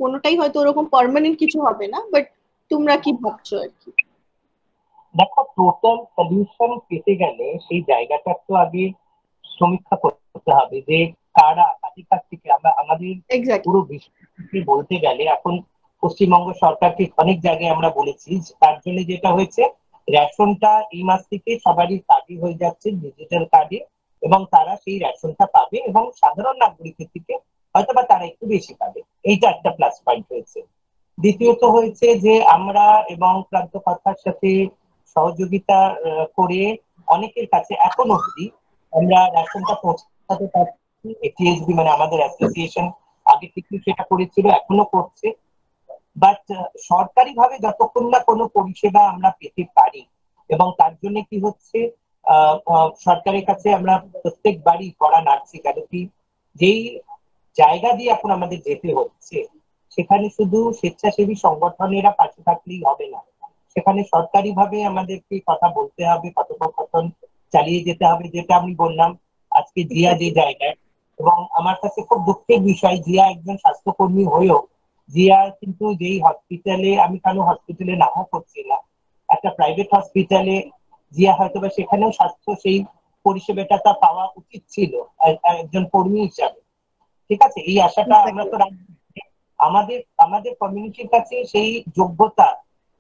কোনোটাই হয়তো ওরকম পার্মানেন্ট কিছু হবে না, বাট তোমরা কি ভাবছো আর কি? দেখো, টোটাল সলিউশন পেতে গেলে সেই জায়গাটা তো আগে সমীক্ষা করতে হবে যে কাদের কাছ থেকে আমরা আমাদের এক্স্যাক্টলি। পুরো বিষয়টি বলতে গেলে এখন পশ্চিমবঙ্গ সরকারকে অনেক জায়গায় আমরা বলেছি, তার জন্য যেটা হয়েছে রেশনটা এই মাস থেকে সবারই কার্ডে হয়ে যাচ্ছে, ডিজিটাল কার্ডে, এবং তারা সেই রেশনটা পাবে এবং সাধারণ নাগরিকের থেকে হয়তোবা তারা একটু বেশি পাবে। এইটা একটা প্লাস পয়েন্ট হয়েছে। দ্বিতীয়ত হয়েছে যে আমরা এবং প্রান্ত কথার সাথে সহযোগিতা করে অনেকের কাছে এখন অব্দি আমরা রেশনটা পৌঁছাতে পারছি। এটিএসবি মানে আমাদের অ্যাসোসিয়েশন আগে থেকে সেটা করেছিল, এখনো করছে। বাট সরকারি ভাবে যতক্ষণ না কোনো পরিষেবা আমরা পেতে পারি, এবং তার জন্য কি হচ্ছে সরকারের কাছে আমরা প্রত্যেক বাড়ি করা নাড়ছি, কেন কি যেই জায়গা দিয়ে এখন আমাদের যেতে হচ্ছে সেখানে শুধু স্বেচ্ছাসেবী সংগঠনেরা পাশে থাকলেই হবে না, সেখানে সরকারি ভাবে আমাদেরকে কথা বলতে হবে, কথোপকথন চালিয়ে যেতে হবে। যেটা আমি বললাম আজকে জিয়া যে জায়গায়, এবং আমার কাছে খুব দুঃখের বিষয় জিয়া একজন স্বাস্থ্যকর্মী হয়েও জিয়া কিন্তু যেই হসপিটালে, আমি কারো হসপিটালে নামও করছি না, একটা প্রাইভেট হসপিটালে জিয়া হয়তোবা সেখানেও স্বাস্থ্য সেই পরিষেবাটা তার পাওয়া উচিত ছিল একজন কর্মী হিসাবে। ঠিক আছে, এই আশাটা আমরা তো রাখবো। আমাদের আমাদের কমিউনিটির কাছে সেই যোগ্যতা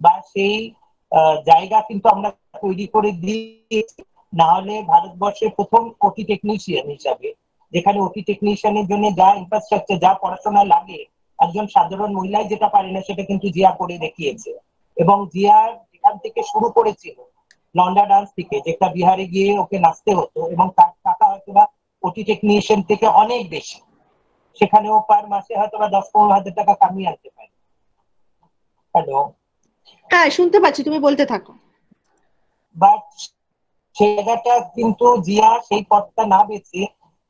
বা সেই জায়গা কিন্তু আমরা তৈরি করে দিয়েছি। না হলে ভারতবর্ষের প্রথম ওটি টেকনিশিয়ান হিসাবে, যেখানে ওটি টেকনিশিয়ানের জন্য যা ইনফ্রাস্ট্রাকচার যা পড়াশোনা লাগে একজন সাধারণ মহিলাই যেটা পারে না সেটা কিন্তু জিয়া করে দেখিয়েছে। এবং জিয়া এখান থেকে শুরু করেছিল লন্ডা ডান্স থেকে, যেটা বিহারে গিয়ে ওকে নাচতে হতো এবং তার টাকা হয়তো বা ওটি টেকনিশিয়ান থেকে অনেক বেশি, সেখানেও পার মাসে হয়তো বা 10-15 হাজার টাকা কামিয়ে আনতে পারে। হ্যালো। হ্যাঁ শুনতে পাচ্ছি, তুমি বলতে থাকো। বাট সেই জায়গাটা কিন্তু জিয়া সেই পথটা না বেছে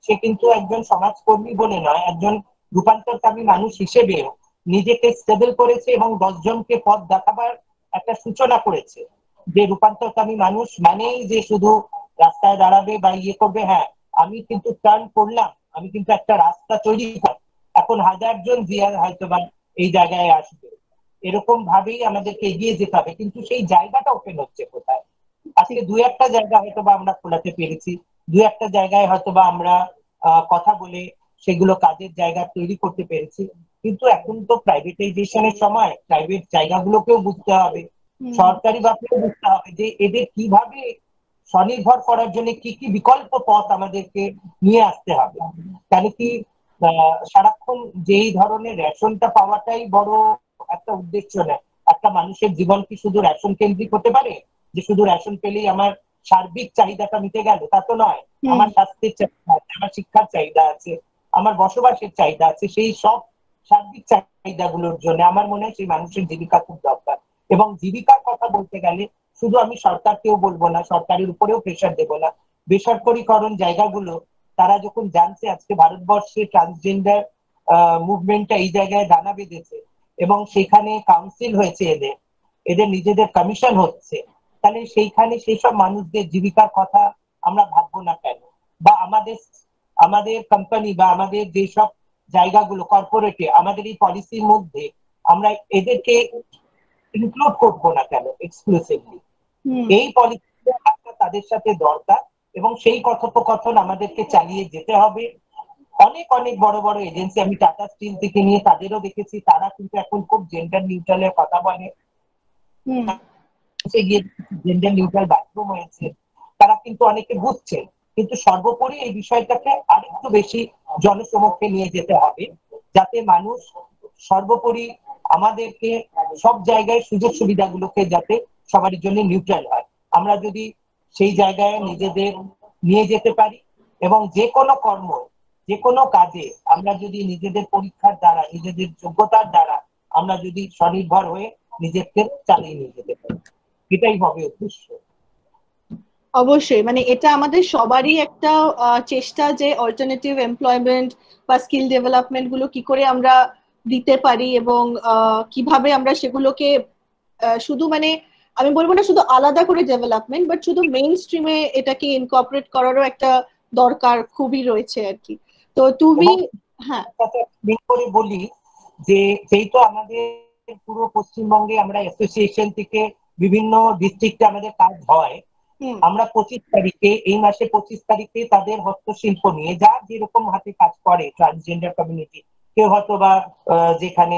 সে কিন্তু একজন সমাজকর্মী বলে নয়, একজন রূপান্তরকামী মানুষ হিসেবে নিজেকে স্টেবল করেছে এবং 10 জনকে পথ দেখাবার একটা সূচনা করেছে। যে রূপান্তরকামী মানুষ মানেই যে শুধু রাস্তায় দাঁড়াবে বা ইয়ে করবে, হ্যাঁ আমি কিন্তু টার্ন করলাম, আমি কিন্তু একটা রাস্তা তৈরি করলাম, এখন 1000 জন জিয়ার হয়তো বা এই জায়গায় আসবে, এরকম ভাবেই আমাদেরকে এগিয়ে যেতে হবে। কিন্তু সেই জায়গাটা ওপেন হচ্ছে কোথায়? আজকে দু একটা জায়গা হয়তো বা আমরা খোলাতে পেরেছি, দু একটা জায়গায় হয়তো বা আমরা কথা বলে সেগুলো কাজের জায়গা তৈরি করতে পেরেছি। কিন্তু এখন তো প্রাইভেটাইজেশনের সময়, প্রাইভেট জায়গাগুলোকেও বুঝতে হবে, সরকারি ভাবেও বুঝতে হবে যে এদের কিভাবে স্বনির্ভর করার জন্য কি কি বিকল্প পথ আমাদেরকে নিয়ে আসতে হবে। কেন কি সারাক্ষণ যেই ধরনের রেশনটা পাওয়াটাই বড় একটা উদ্দেশ্য নয়। একটা মানুষের জীবন কি শুধু রেশন কেন্দ্রিক হতে পারে, যে শুধু রেশন পেলেই আমার সার্বিক চাহিদাটা মিটে গেল? তা তো নয়। আমার স্বাস্থ্যের চাহিদা আছে, আমার শিক্ষার চাহিদা আছে, আমার বসবাসের চাহিদা আছে। সেই সব সার্বিক চাহিদাগুলোর জন্য আমার মনে হয় সেই মানুষের জীবিকা খুব দরকার। এবং জীবিকার কথা বলতে গেলে শুধু আমি সরকারকেও বলবো না, সরকারের উপরেও প্রেশার দেবো না, বেসরকারিকরণ জায়গাগুলো তারা যখন জানছে আজকে ভারতবর্ষে ট্রান্সজেন্ডার মুভমেন্টটা এই জায়গায় দানা বেঁধেছে এবং সেখানে কাউন্সিল হয়েছে, এদের এদের নিজেদের কমিশন হচ্ছে, তাহলে সেইখানে সেই সব মানুষদের জীবিকার কথা আমরা ভাববো না কেন? বা আমাদের আমাদের কোম্পানি বা আমাদের যেসব জায়গাগুলো কর্পোরেটে আমাদের এই পলিসির মধ্যে আমরা এদেরকে ইনক্লুড করবো না কেন এক্সক্লুসিভলি? এই পলিসি তাদের সাথে দরকার এবং সেই কথোপকথন আমাদেরকে চালিয়ে যেতে হবে। অনেক অনেক বড় বড় এজেন্সি, আমি টাটা স্টিল থেকে নিয়ে তাদেরও দেখেছি, তারা কিন্তু এখন খুব জেন্ডার নিউট্রালের কথা বলে। জেন্ডার নিউট্রাল বাথরুম হয়েছে, তারা কিন্তু অনেকে বুঝছে। কিন্তু সর্বোপরি এই বিষয়টাকে আরেকটু বেশি জনসমক্ষে নিয়ে যেতে হবে, যাতে মানুষ সর্বোপরি আমাদেরকে সব জায়গায় সুযোগ সুবিধাগুলোকে যাতে সবার জন্য নিউট্রাল হয়। আমরা যদি সেই জায়গায় নিজেদের নিয়ে যেতে পারি এবং যে কোনো কর্ম, যে কোনো কাজে আমরা যদি নিজেদের পরীক্ষার দ্বারা, নিজেদের যোগ্যতার দ্বারা আমরা যদি স্বনির্ভর হয়ে নিজেকে চালিয়ে নিয়ে যেতে পারি, এটাই হবে উদ্দেশ্য। অবশ্যই, মানে এটা আমাদের সবারই একটা চেষ্টা যে অল্টারনেটিভ এমপ্লয়মেন্ট বা স্কিল ডেভেলপমেন্ট গুলো কি করে আমরা দিতে পারি এবং কিভাবে আমরা সেগুলোকে শুধু মানে আমি বলবো না শুধু আলাদা করে ডেভেলপমেন্ট, বাট শুধু মেইন স্ট্রিমে এটাকে ইনকর্পোরেট করারও একটা দরকার খুবই রয়েছে আর কি। তো তুমি হ্যাঁ করে বলি যে যেহেতু আমাদের পুরো পশ্চিমবঙ্গে আমরা অ্যাসোসিয়েশন থেকে বিভিন্ন ডিস্ট্রিক্টে আমাদের কাজ হয়, আমরা 25 তারিখে, এই মাসে 25 তারিখে তাদের হস্তশিল্প নিয়ে যা যেরকম হাতে কাজ করে ট্রান্সজেন্ডার কমিউনিটি, কেউ হয়তো বা যেখানে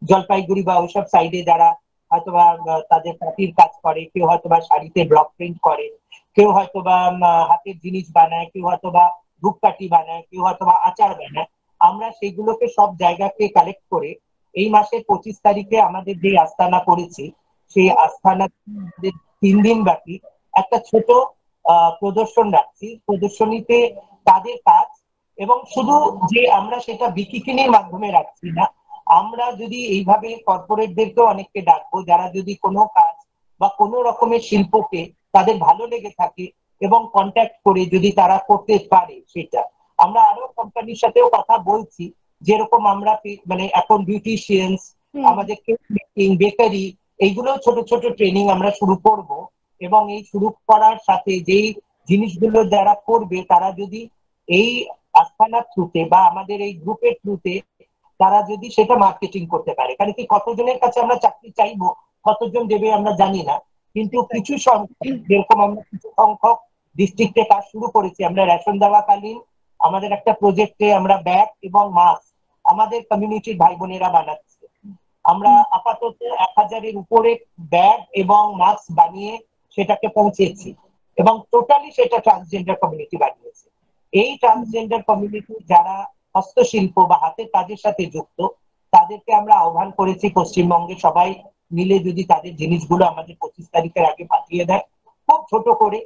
জলপাইগুড়ি বা ওইসব সাইডে যারা হয়তো বা তাদের পাটির কাজ করে, কেউ হয়তো বা শাড়িতে ব্লক প্রিন্ট করে, কেউ হয়তো বা হাতের জিনিস বানায়, কেউ হয়তো বা ধূপকাঠি বানায়, কেউ হয়তো বা আচার বানায়। আমরা সেগুলোকে সব জায়গাকে কালেক্ট করে এই মাসের 25 তারিখে আমাদের যে আস্তানা করেছি, সেই আস্তানা 3 দিন ব্যাপী একটা ছোট প্রদর্শন রাখছি। প্রদর্শনীতে তাদের কাজ, এবং শুধু যে আমরা সেটা বিকিকিনির মাধ্যমে রাখছি না, আমরা যদি এইভাবে কর্পোরেটদেরকেও অনেককে ডাকবো, যারা যদি কোনো কাজ বা কোনো রকমের শিল্পকে তাদের ভালো লেগে থাকে এবং কন্ট্যাক্ট করে যদি তারা করতে পারে, সেটা আমরা আরো কোম্পানির সাথেও কথা বলছি। যেরকম আমরা মানে এখন বিউটিশিয়ানস, আমাদের বেকারি, এইগুলো ছোট ছোট ট্রেনিং আমরা শুরু করব। এবং এই শুরু করার সাথে যেই জিনিসগুলো যারা করবে তারা যদি এই আস্থানার থ্রুতে বা আমাদের এই গ্রুপের থ্রুতে তারা যদি সেটা মার্কেটিং করতে পারে, কারণ কি কতজনের কাছে আমরা চাকরি চাইবো, কতজন দেবে আমরা জানি না, কিন্তু কিছু সংখ্যক, যেরকম আমরা কিছু সংখ্যক ডিস্ট্রিক্টে কাজ শুরু করেছি। আমরা রেশন দেওয়াকালীন আমাদের একটা প্রজেক্টে আমরা ব্যাগ এবং মাস্ক আমাদের কমিউনিটির ভাই বোনেরা বানাচ্ছে। আমরা আপাতত 1000-এর উপরে ব্যাগ এবং মাস্ক বানিয়ে সেটাকে পৌঁছেছি এবং টোটালি সেটা ট্রান্সজেন্ডার কমিউনিটি বানিয়েছে। এই ট্রান্সজেন্ডার কমিউনিটি যারা হস্তশিল্প বা হাতের কাজের সাথে যুক্ত, তাদেরকে আমরা আহ্বান করেছি পশ্চিমবঙ্গে সবাই মিলে যদি তাদের জিনিসগুলো আমাদের 25 তারিখের আগে পাঠিয়ে দেয়, খুব ছোট করে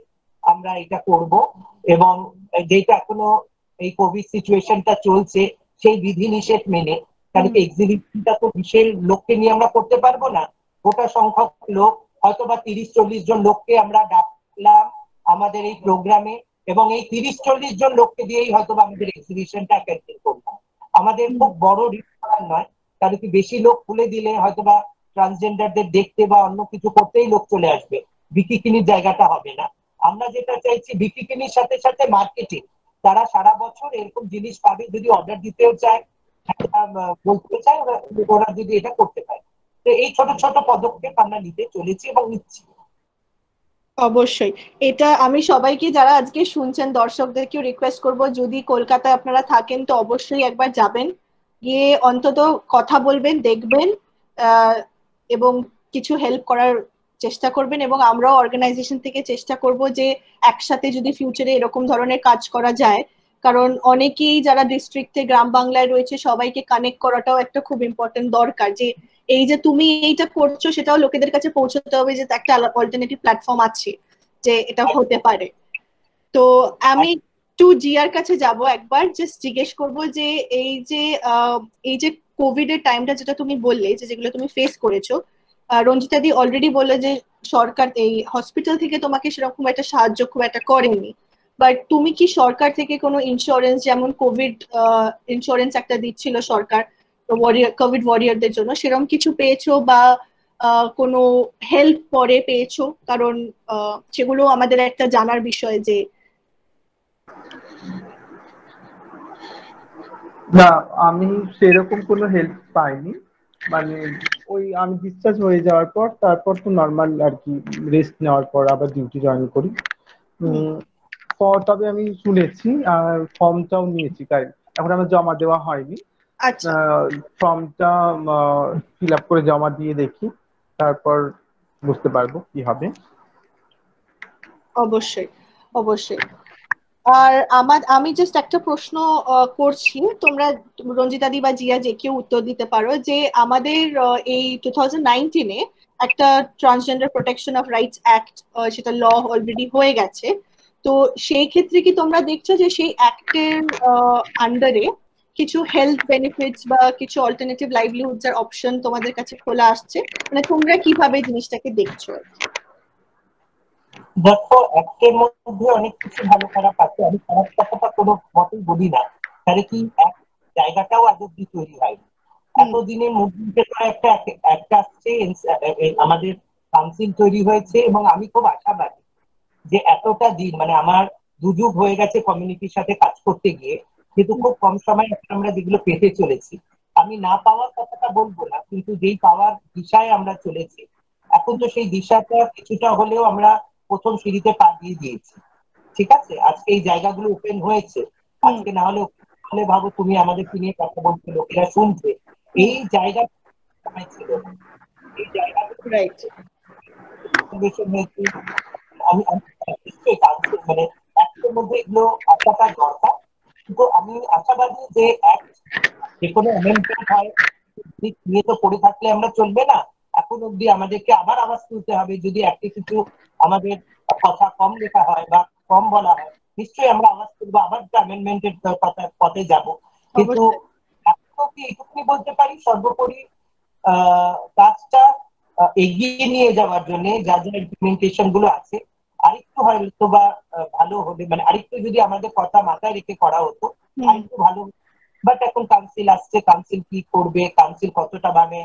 আমরা এটা করব। এবং যেটা এখনো এই কোভিড সিচুয়েশনটা চলছে, সেই বিধিনিষেধ মেনে, কারণ কি এক্সিবিশনটা তো বিশেষ লোককে নিয়ে আমরা করতে পারবো না, গোটা সংখ্যক লোক হয়তো বা 30-40 জন লোককে আমরা ডাকলাম আমাদের এই প্রোগ্রামে, এবং এই 30-40 জন লোককে দিয়েই হয়তো আমাদের এক্সিবিশনটা ক্যান্সেল করলাম। আমাদের খুব বড় রিস্ক নয়, কারণ কি বেশি লোক খুলে দিলে হয়তো বা ট্রান্সজেন্ডারদের দেখতে বা অন্য কিছু করতেই লোক চলে আসবে, বিকিকিনির জায়গাটা হবে না। আমরা যেটা চাইছি বিক্রির সাথে সাথে মার্কেটিং, তারা সারা বছর এরকম জিনিস পাবে, যদি অর্ডার দিতেও চায়, বলতে চায়, ওরা যদি এটা করতে পারে। তো এই ছোট ছোট পদক্ষেপ আমরা নিতে চলেছি এবং নিচ্ছি। অবশ্যই, এটা আমি সবাইকে যারা আজকে শুনছেন দর্শকদেরকেও রিকোয়েস্ট করব, যদি কলকাতায় আপনারা থাকেন তো অবশ্যই একবার যাবেন, গিয়ে অন্তত কথা বলবেন, দেখবেন এবং কিছু হেল্প করার চেষ্টা করবেন। এবং আমরাও অর্গানাইজেশন থেকে চেষ্টা করব যে একসাথে যদি ফিউচারে এরকম ধরনের কাজ করা যায়, কারণ অনেকেই যারা ডিস্ট্রিক্টে গ্রাম বাংলায় রয়েছে সবাইকে কানেক্ট করাটাও একটা খুব ইম্পর্টেন্ট দরকার, যে এই যে তুমি এইটা করছো সেটাও লোকেদের কাছে পৌঁছতে হবে যে একটা অল্টারনেটিভ প্ল্যাটফর্ম আছে, যে এটা হতে পারে। তো আমি একটু জিয়ার কাছে যাব, একবার জাস্ট জিজ্ঞেস করব যে এই যে কোভিড এর টাইমটা যেটা তুমি বললে, যে যেগুলো তুমি ফেস করেছো, রঞ্জিতা দি অলরেডি বললে যে সরকার এই হসপিটাল থেকে তোমাকে সেরকম একটা সাহায্য খুব একটা করেনি, বাট তুমি কি সরকার থেকে কোনো ইন্স্যুরেন্স, যেমন কোভিড ইন্স্যুরেন্স একটা দিচ্ছিল সরকার কোভিড ওয়ারিয়ারদের জন্য, সেরকম কিছু পেয়েছো বা কোনো হেল্প পরে পেয়েছো? কারণ সেগুলো আমাদের একটা জানার বিষয়। যে না, আমি সেরকম কোনো হেল্প পাইনি। মানে ওই আমি ডিসচার্জ হয়ে যাওয়ার পর তারপর তো নর্মাল আর কি, রেস্ট নেওয়ার পর আবার ডিউটি জয়েন করি। তবে আমি শুনেছি আর ফর্মটাও নিয়েছি, তাই এখন আমার জমা দেওয়া হয়নি। আচ্ছা, ফর্মটা ফিল আপ করে জমা দিয়ে দেখি, তারপর বুঝতে পারবো কি হবে। অবশ্যই অবশ্যই। আর আমি জাস্ট একটা প্রশ্ন করছি, তোমরা রঞ্জিতা দি বা জিয়া যে কেউ উত্তর দিতে পারো, যে আমাদের এই 2019-এ একটা transgender protection of rights act, সেটা ল অলরেডি হয়ে গেছে। তো সেই ক্ষেত্রে কি তোমরা দেখছো যে সেই অ্যাক্টের আন্ডারে কিছু হেলথ বেনিফিটস বা কিছু অল্টারনেটিভ লাইভলিহুডস এর অপশন তোমাদের কাছে খোলা আসছে? মানে তোমরা কিভাবে জিনিসটাকে দেখছো? দেখো, অ্যাক্টের মধ্যে অনেক কিছু ভালো খারাপ আছে, আমি খারাপ কথাটা কোনো মতেই বলি না। তাহলে কি এক জায়গাটাও আজ অব্দি তৈরি হয়নি, এতদিনের মধ্যে একটা একটা আসছে, আমাদের কাউন্সিল তৈরি হয়েছে, এবং আমি খুব আশাবাদী যে এতটা দিন মানে আমার দুযুগ হয়ে গেছে কমিউনিটির সাথে কাজ করতে গিয়ে, কিন্তু খুব কম সময় আমরা যেগুলো পেতে চলেছি, আমি না পাওয়ার কথাটা বলবো না, কিন্তু যেই পাওয়ার দিশায় আমরা চলেছি এখন, তো সেই দিশাটা কিছুটা হলেও আমরা প্রথম সিঁড়িতে পা দিয়ে দিয়েছি। ঠিক আছে, আজকে এই জায়গাগুলো ওপেন হয়েছে, আজকে না হলে ভাবো তুমি আমাদেরকে নিয়ে কথা বলছো, লোকেরা শুনছে, এই জায়গা ছিল না, এই জায়গাটা হয়েছে। আমি নিশ্চয়ই কাউন্সিল মানে অ্যাক্টের মধ্যে এগুলো আসাটা দরকার, কিন্তু আমি আশাবাদী যে যে কোনো অ্যামেন্ডমেন্ট হয় নিয়ে তো পড়ে থাকলে আমরা চলবে না, এখন অব্দি আমাদেরকে আবার আওয়াজ তুলতে হবে। যদি একটা কিছু আমাদের কথা কম লেখা হয় বা কম বলা হয়, নিশ্চয়ই আমরা আওয়াজ তুলবো, আবার অ্যামেন্ডমেন্টের পথে যাব। কিন্তু এখন কি এইটুকুনি বলতে পারি, সর্বোপরি কাজটা এগিয়ে নিয়ে যাওয়ার জন্য যা যা ইমপ্লিমেন্টেশন গুলো আছে আরেকটু হয়তো বা ভালো হবে, মানে আরেকটু যদি আমাদের কথা মাথায় রেখে করা হতো আরেকটু ভালো। বাট এখন কাউন্সিল আসছে, কাউন্সিল কি করবে, কাউন্সিল কতটা ভাবে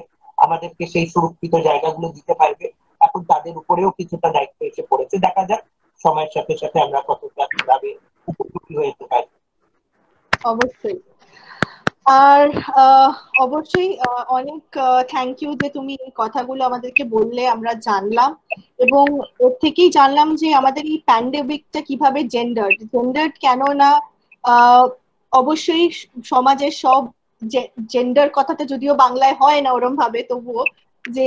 আমাদেরকে সেই সুরক্ষিত জায়গাগুলো দিতে পারবে, এখন তাদের উপরেও কিছুটা দায়িত্ব এসে পড়েছে। দেখা যাক সময়ের সাথে সাথে আমরা কতটা কিভাবে উপযোগী হতে পারি। অবশ্যই। আর অবশ্যই অনেক থ্যাংক ইউ যে তুমি এই কথাগুলো আমাদেরকে বললে, আমরা জানলাম, এবং ওর থেকেই জানলাম যে আমাদের এই প্যান্ডেমিকটা কিভাবে জেন্ডার কেন না, অবশ্যই সমাজের সব জেন্ডার কথাটা যদিও বাংলায় হয় না ওরম ভাবে, তবুও যে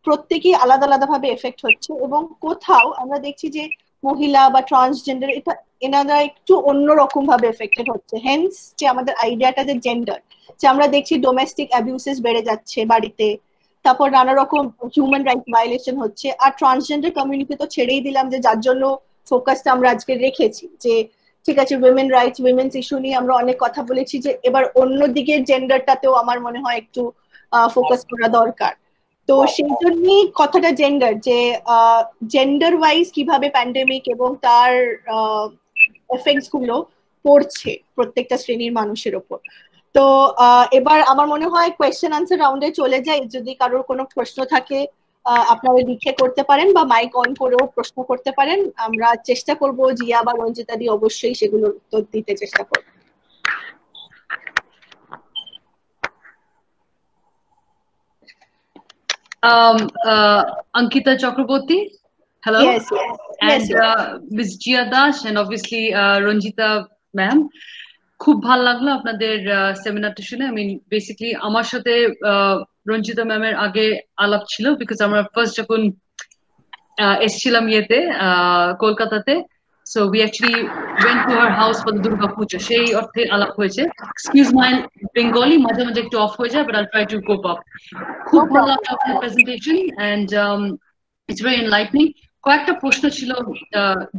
প্রত্যেকেই আলাদা আলাদা ভাবে এফেক্ট হচ্ছে, এবং কোথাও আমরা দেখছি যে মহিলা বা ট্রান্সজেন্ডার এটা এনারা একটু অন্যরকম ভাবে এফেক্টেড হচ্ছে। হেন্স যে আমাদের আইডিয়াটা যে জেন্ডার, যে আমরা দেখছি ডোমেস্টিক অ্যাবিউসেস বেড়ে যাচ্ছে বাড়িতে, তারপর নানা রকম হিউম্যান রাইটস ভায়োলেশন হচ্ছে। আর ট্রান্সজেন্ডার কমিউনিটি তো ছেড়েই দিলাম, যে যার জন্য ফোকাসটা আমরা আজকে রেখেছি, যে ঠিক আছে উইমেন রাইটস, উইমেন্স ইস্যু নিয়ে আমরা অনেক কথা বলেছি, যে এবার অন্য দিকের জেন্ডারটাতেও আমার মনে হয় একটু ফোকাস করা দরকার। তো সেই জন্যই কথাটা জেন্ডার, যে জেন্ডার ওয়াইজ কিভাবে প্যান্ডেমিক এবং তার এফেক্টস গুলো পড়ছে প্রত্যেকটা শ্রেণীর মানুষের ওপর। তো এবার আমার মনে হয় কোয়েশ্চেন আনসার রাউন্ডে চলে যাই, যদি কারোর কোনো প্রশ্ন থাকে আপনারা লিখে করতে পারেন বা মাইক অন করেও প্রশ্ন করতে পারেন। আমরা চেষ্টা করব, জিয়া বা রঞ্জিতা দি অবশ্যই সেগুলোর উত্তর দিতে চেষ্টা করব। Ankita Chakraborty, hello. Yes, yes. And Ms. Jia Dash and obviously Ranjita ma'am. খুব ভালো লাগলো আপনাদের সেমিনারটা শুনে। আই মিন বেসিক্যালি আমার সাথে রঞ্জিতা ম্যামের আগে আলাপ ছিল, বিকজ আমরা ফার্স্ট যখন এসেছিলাম ইয়েতে কলকাতাতে, so we actually went to her house for Durga পুজো, সেই অর্থে আলাপ হয়েছে। এক্সকিউজ মাই বেঙ্গলি, মাঝে মাঝে একটু অফ হয়ে যায়, but I try to cope up. খুব ভালো লাগলো আপনার presentation and it's very enlightening. কয়েকটা প্রশ্ন ছিল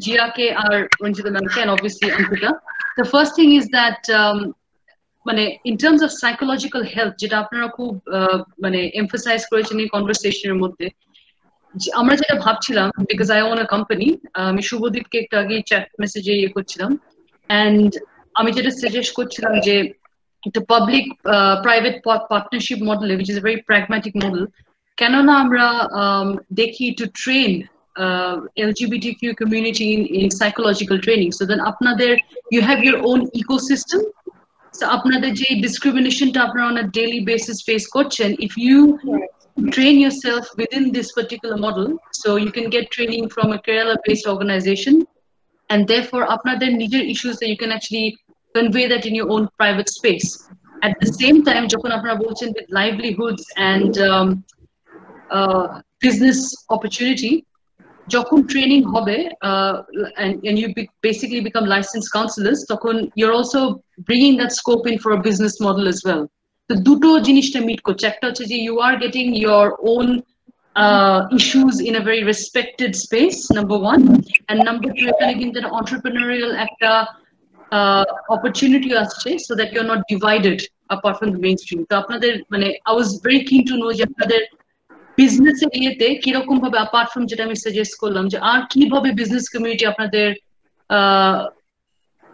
জিয়াকে আর রঞ্জিতা ম্যামকে and obviously Ankita. The first thing is that মানে in terms of psychological health, যেটা আপনারা খুব মানে emphasize করেছেন এই কনভারসেশনের মধ্যে, আমরা যেটা ভাবছিলাম, because I own a company, আমি শুভদীপকে একটু আগে চ্যাট মেসেজে ইয়ে করছিলাম, and আমি যেটা সাজেস্ট করছিলাম যে একটা public private partnership model, which is a very pragmatic model, কেননা আমরা দেখি to train LGBTQ community in psychological training, so then আপনাদের you have your own ecosystem. So আপনাদের যে ডিসক্রিমিনেশনটা আপনারা on a daily basis face করছেন, if you train yourself within this particular model, so you can get training from a Kerala based organization, and therefore আপনাদের নিজের issues that you can actually convey that in your own private space. At the same time, যখন আপনারা বলছেন with livelihoods and business opportunity, যখন training হবে and you basically become licensed counselors, তখন you're also bringing that scope in for a business model as well. তো দুটো জিনিসটা meet করছে, একটা হচ্ছে যে you are getting your own issues in a very respected space, number one, and number two, এখানে কিন্তু একটা entrepreneurial একটা opportunity আসছে, so that you're not divided apart from the mainstream. তো আপনাদের মানে I was very keen to know যে আপনাদের বিজনেস এরিয়াতে কিরকম ভাবে, অ্যাপার্ট ফ্রম যেটা আমি সাজেস্ট করলাম, যে আর কিভাবে বিজনেস কমিউনিটি আপনাদের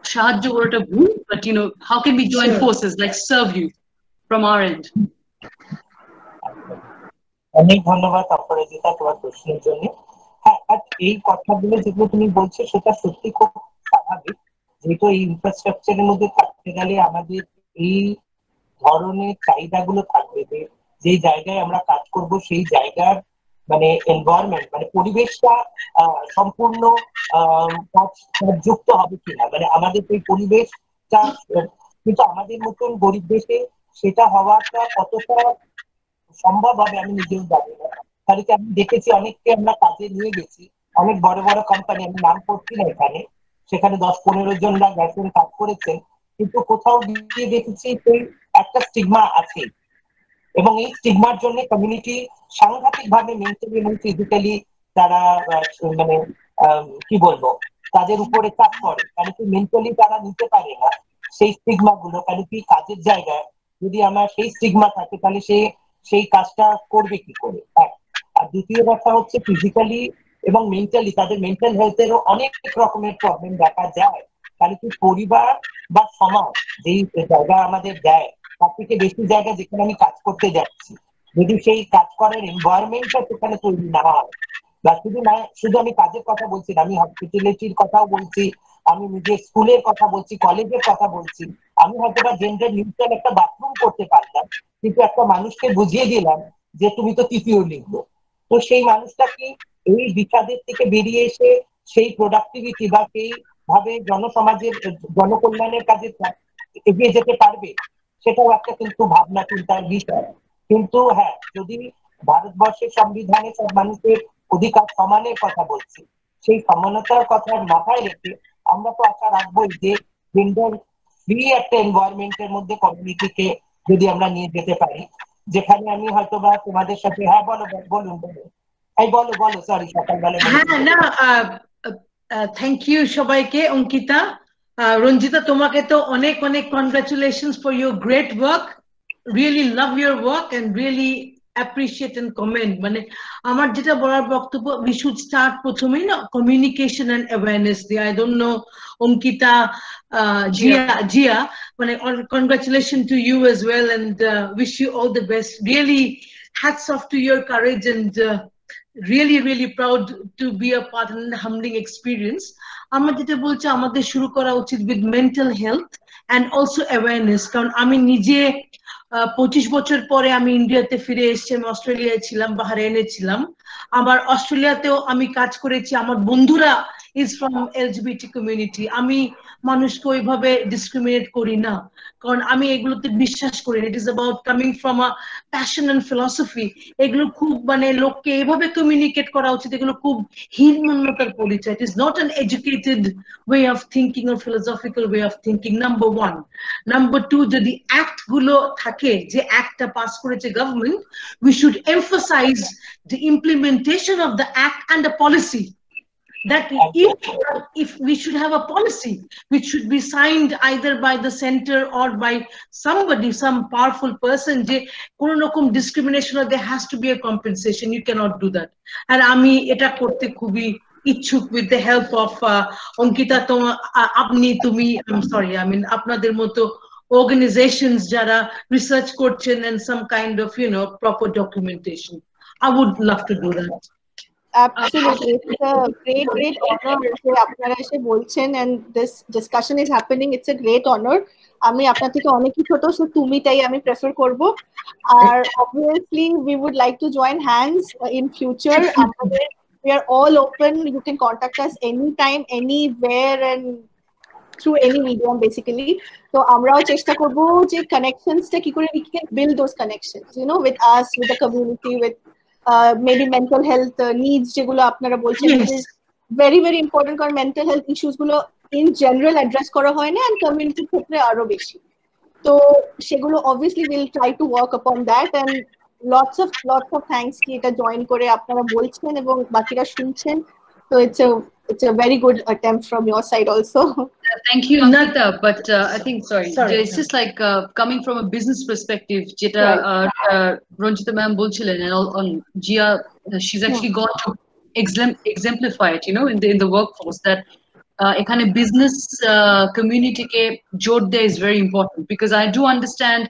সাহায্য করাটা ভুল, but you know how can be join forces like serve you from our end. অনেক ধন্যবাদ অপরাজিতা তোমার প্রশ্নের জন্য। হ্যাঁ, এই কথাগুলো যেগুলো তুমি বলছো সেটা সত্যি খুব স্বাভাবিক, যেহেতু এই ইনফ্রাস্ট্রাকচারের মধ্যে থাকতে গেলে আমাদের এই ধরনের চাহিদাগুলো থাকবে, যে জায়গায় আমরা কাজ করব সেই জায়গার মানে এনভায়রনমেন্ট, মানে পরিবেশটা সম্পূর্ণ যুক্ত হবে কিনা, মানে আমাদের এই পরিবেশটা, কিন্তু আমাদের মতন গরিব দেশে সেটা হওয়াটা কতটা সম্ভব হবে আমি নিজেও জানি না। তাহলে আমি দেখেছি অনেককে আমরা কাজে নিয়ে গেছি, অনেক বড় বড় কোম্পানি, আমি নাম করছি না এখানে, সেখানে 10-15 জনরা গেছেন, কাজ করেছেন, কিন্তু কোথাও গিয়ে দেখেছি সেই একটা স্টিগমা আছে, এবং এই স্টিগমার জন্য কমিউনিটি সাংঘাতিক ভাবে মেন্টালি এবং ফিজিক্যালি তারা মানে কি বলবো তাদের উপরে চাপ পড়ে, কারণ কি মেন্টালি তারা নিতে পারে না সেই স্টিগমা গুলো। কারণ কি কাজের জায়গায় যদি আমার সেই স্টিগমা থাকে তাহলে সেই কাজটা করবে কি করে। আর দ্বিতীয় কথা হচ্ছে ফিজিক্যালি এবং মেন্টালি তাদের মেন্টাল হেলথেরও অনেক রকমের প্রবলেম দেখা যায়, কারণ কি পরিবার বা সমাজ যেই জায়গা আমাদের দেয় তার থেকে বেশি জায়গা যেখানে আমি কাজ করতে যাচ্ছি, যদি সেই কাজ করার এনভায়রনমেন্টটা সেখানে তৈরি না হয়, বা শুধু আমি কাজের কথা বলছি না, আমি হসপিটালিটির কথাও বলছি, আমি নিজের স্কুলের কথা বলছি, কলেজের কথা বলছি। আমি হয়তো বা জেন্ডার নিউট্রাল একটা বাথরুম করতে পারলাম, কিন্তু একটা মানুষকে বুঝিয়ে দিলাম যে তুমি তো তৃতীয় লিঙ্গ, তো সেই মানুষটা কি এই বিষাদের থেকে বেরিয়ে এসে সেই প্রোডাক্টিভিটি বা সেই ভাবে জনসমাজের জনকল্যাণের কাজে এগিয়ে যেতে পারবে, সেটাও একটা কিন্তু ভাবনা চিন্তার বিষয়। কিন্তু হ্যাঁ, যদি ভারতবর্ষের সংবিধানে সব মানুষের অধিকার সমানের কথা বলছি, সেই সমানতার কথা মাথায় রেখে আমরা তো আশা রাখবোই যে জেন্ডার ফ্রি একটা এনভায়রনমেন্টের মধ্যে কমিউনিটিকে যদি আমরা নিয়ে যেতে পারি, যেখানে আমি হয়তো বা তোমাদের সাথে হ্যাঁ বলুন বলো সরি সকালবেলা। হ্যাঁ না, থ্যাংক ইউ সবাইকে। অঙ্কিতা, রঞ্জিতা, তোমাকে তো অনেক অনেক congratulations for your great work, really love your work and really appreciate and comment. মানে আমার যেটা বলার বক্তব্য, উই শুড স্টার্ট প্রথমেই না কমিউনিকেশন এন্ড অ্যাওয়ারনেস দিয়ে। I don't know Ankita, Zia, মানে congratulation to you as well and wish you all the best. Really hats off to your courage and really proud to be a part in the humbling experience. আমরা যেটা বলছি আমাদের শুরু করা উচিত with mental health and also awareness, কারণ আমি নিজে 25 বছর পরে আমি ইন্ডিয়াতে ফিরে এসেছি, আমি অস্ট্রেলিয়ায় ছিলাম, বাহরাইনে ছিলাম, আবার অস্ট্রেলিয়াতেও আমি কাজ করেছি, আমার বন্ধুরা is from LGBT community, আমি মানুষকে ওইভাবে ডিসক্রিমিনেট করি না, কারণ আমি এগুলোতে বিশ্বাস করি না, it is about coming from a passion and philosophy, এগুলো খুব মানে লোককে এইভাবে কমিউনিকেট করা উচিত, এগুলো খুব হীনমন্যতার পরিচয়, it is not an educated way of thinking or philosophical way of thinking, number one. Number two, যদি অ্যাক্ট গুলো থাকে, যে অ্যাক্টটা পাস করেছে government, we should emphasize the implementation of the act and the policy, that if we should have a policy which should be signed either by the center or by somebody, some powerful person, je kono rokom discrimination or there has to be a compensation, you cannot do that. And ami eta korte khubi ইচ্ছুক with the help of Ankita, আপনি তুমি I'm sorry, I mean আপনাদের মতো organizations যারা research করছেন and some kind of proper documentation, I would love to do that. Absolutely, it's a great honor যে আপনারা এসে বলছেন and this discussion is happening, it's a great honor. আমি আপনার থেকে অনেকই ছোট, সো তুমিটাই আমি প্রেফার করব, আর obviously we would like to join hands in future. We are all open, you can contact us anytime, anywhere, and through any medium basically. So আমরাও চেষ্টা করব যে connections টা কি করে we can build those connections, with us, with the community, with maybe mental health needs যেগুলো আপনারা বলছেন, which is very important, কারণ mental health issues গুলো in general address করা হয় না, and community ক্ষেত্রে আরো বেশি, তো সেগুলো obviously we'll try to work upon that, and lots of thanks ki eta join kore apnara bolchen ebong bakira shunchen, so it's a very good attempt from your side also. Thank you, Ankita, but I think sorry, it's just like coming from a business perspective, jeta Ranjita ma'am bolchilen, and on Jia, she's actually got to exemplify it, in the workforce, that ekhane business community ke jod deya is very important, because I do understand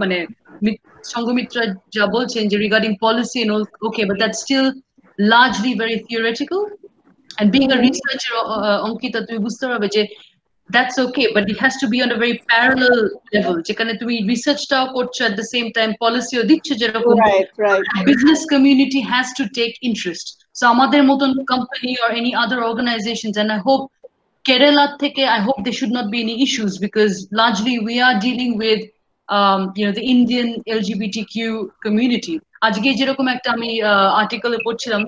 mane Sanghamitra ja bolchen je regarding policy and all, okay, but that's still largely very theoretical, and being a researcher, Ankita, tumi bujhte parbe je that's okay, but it has to be on a very parallel level, jekhane tumi research tao korcho at the same time policy o diccho jerokom, right, business community has to take interest. So amader moton company or any other organizations, and I hope Kerala theke, I hope there should not be any issues, because largely we are dealing with the Indian LGBTQ community. আজকে যেরকম একটা আমি আর্টিকেলে পড়ছিলাম,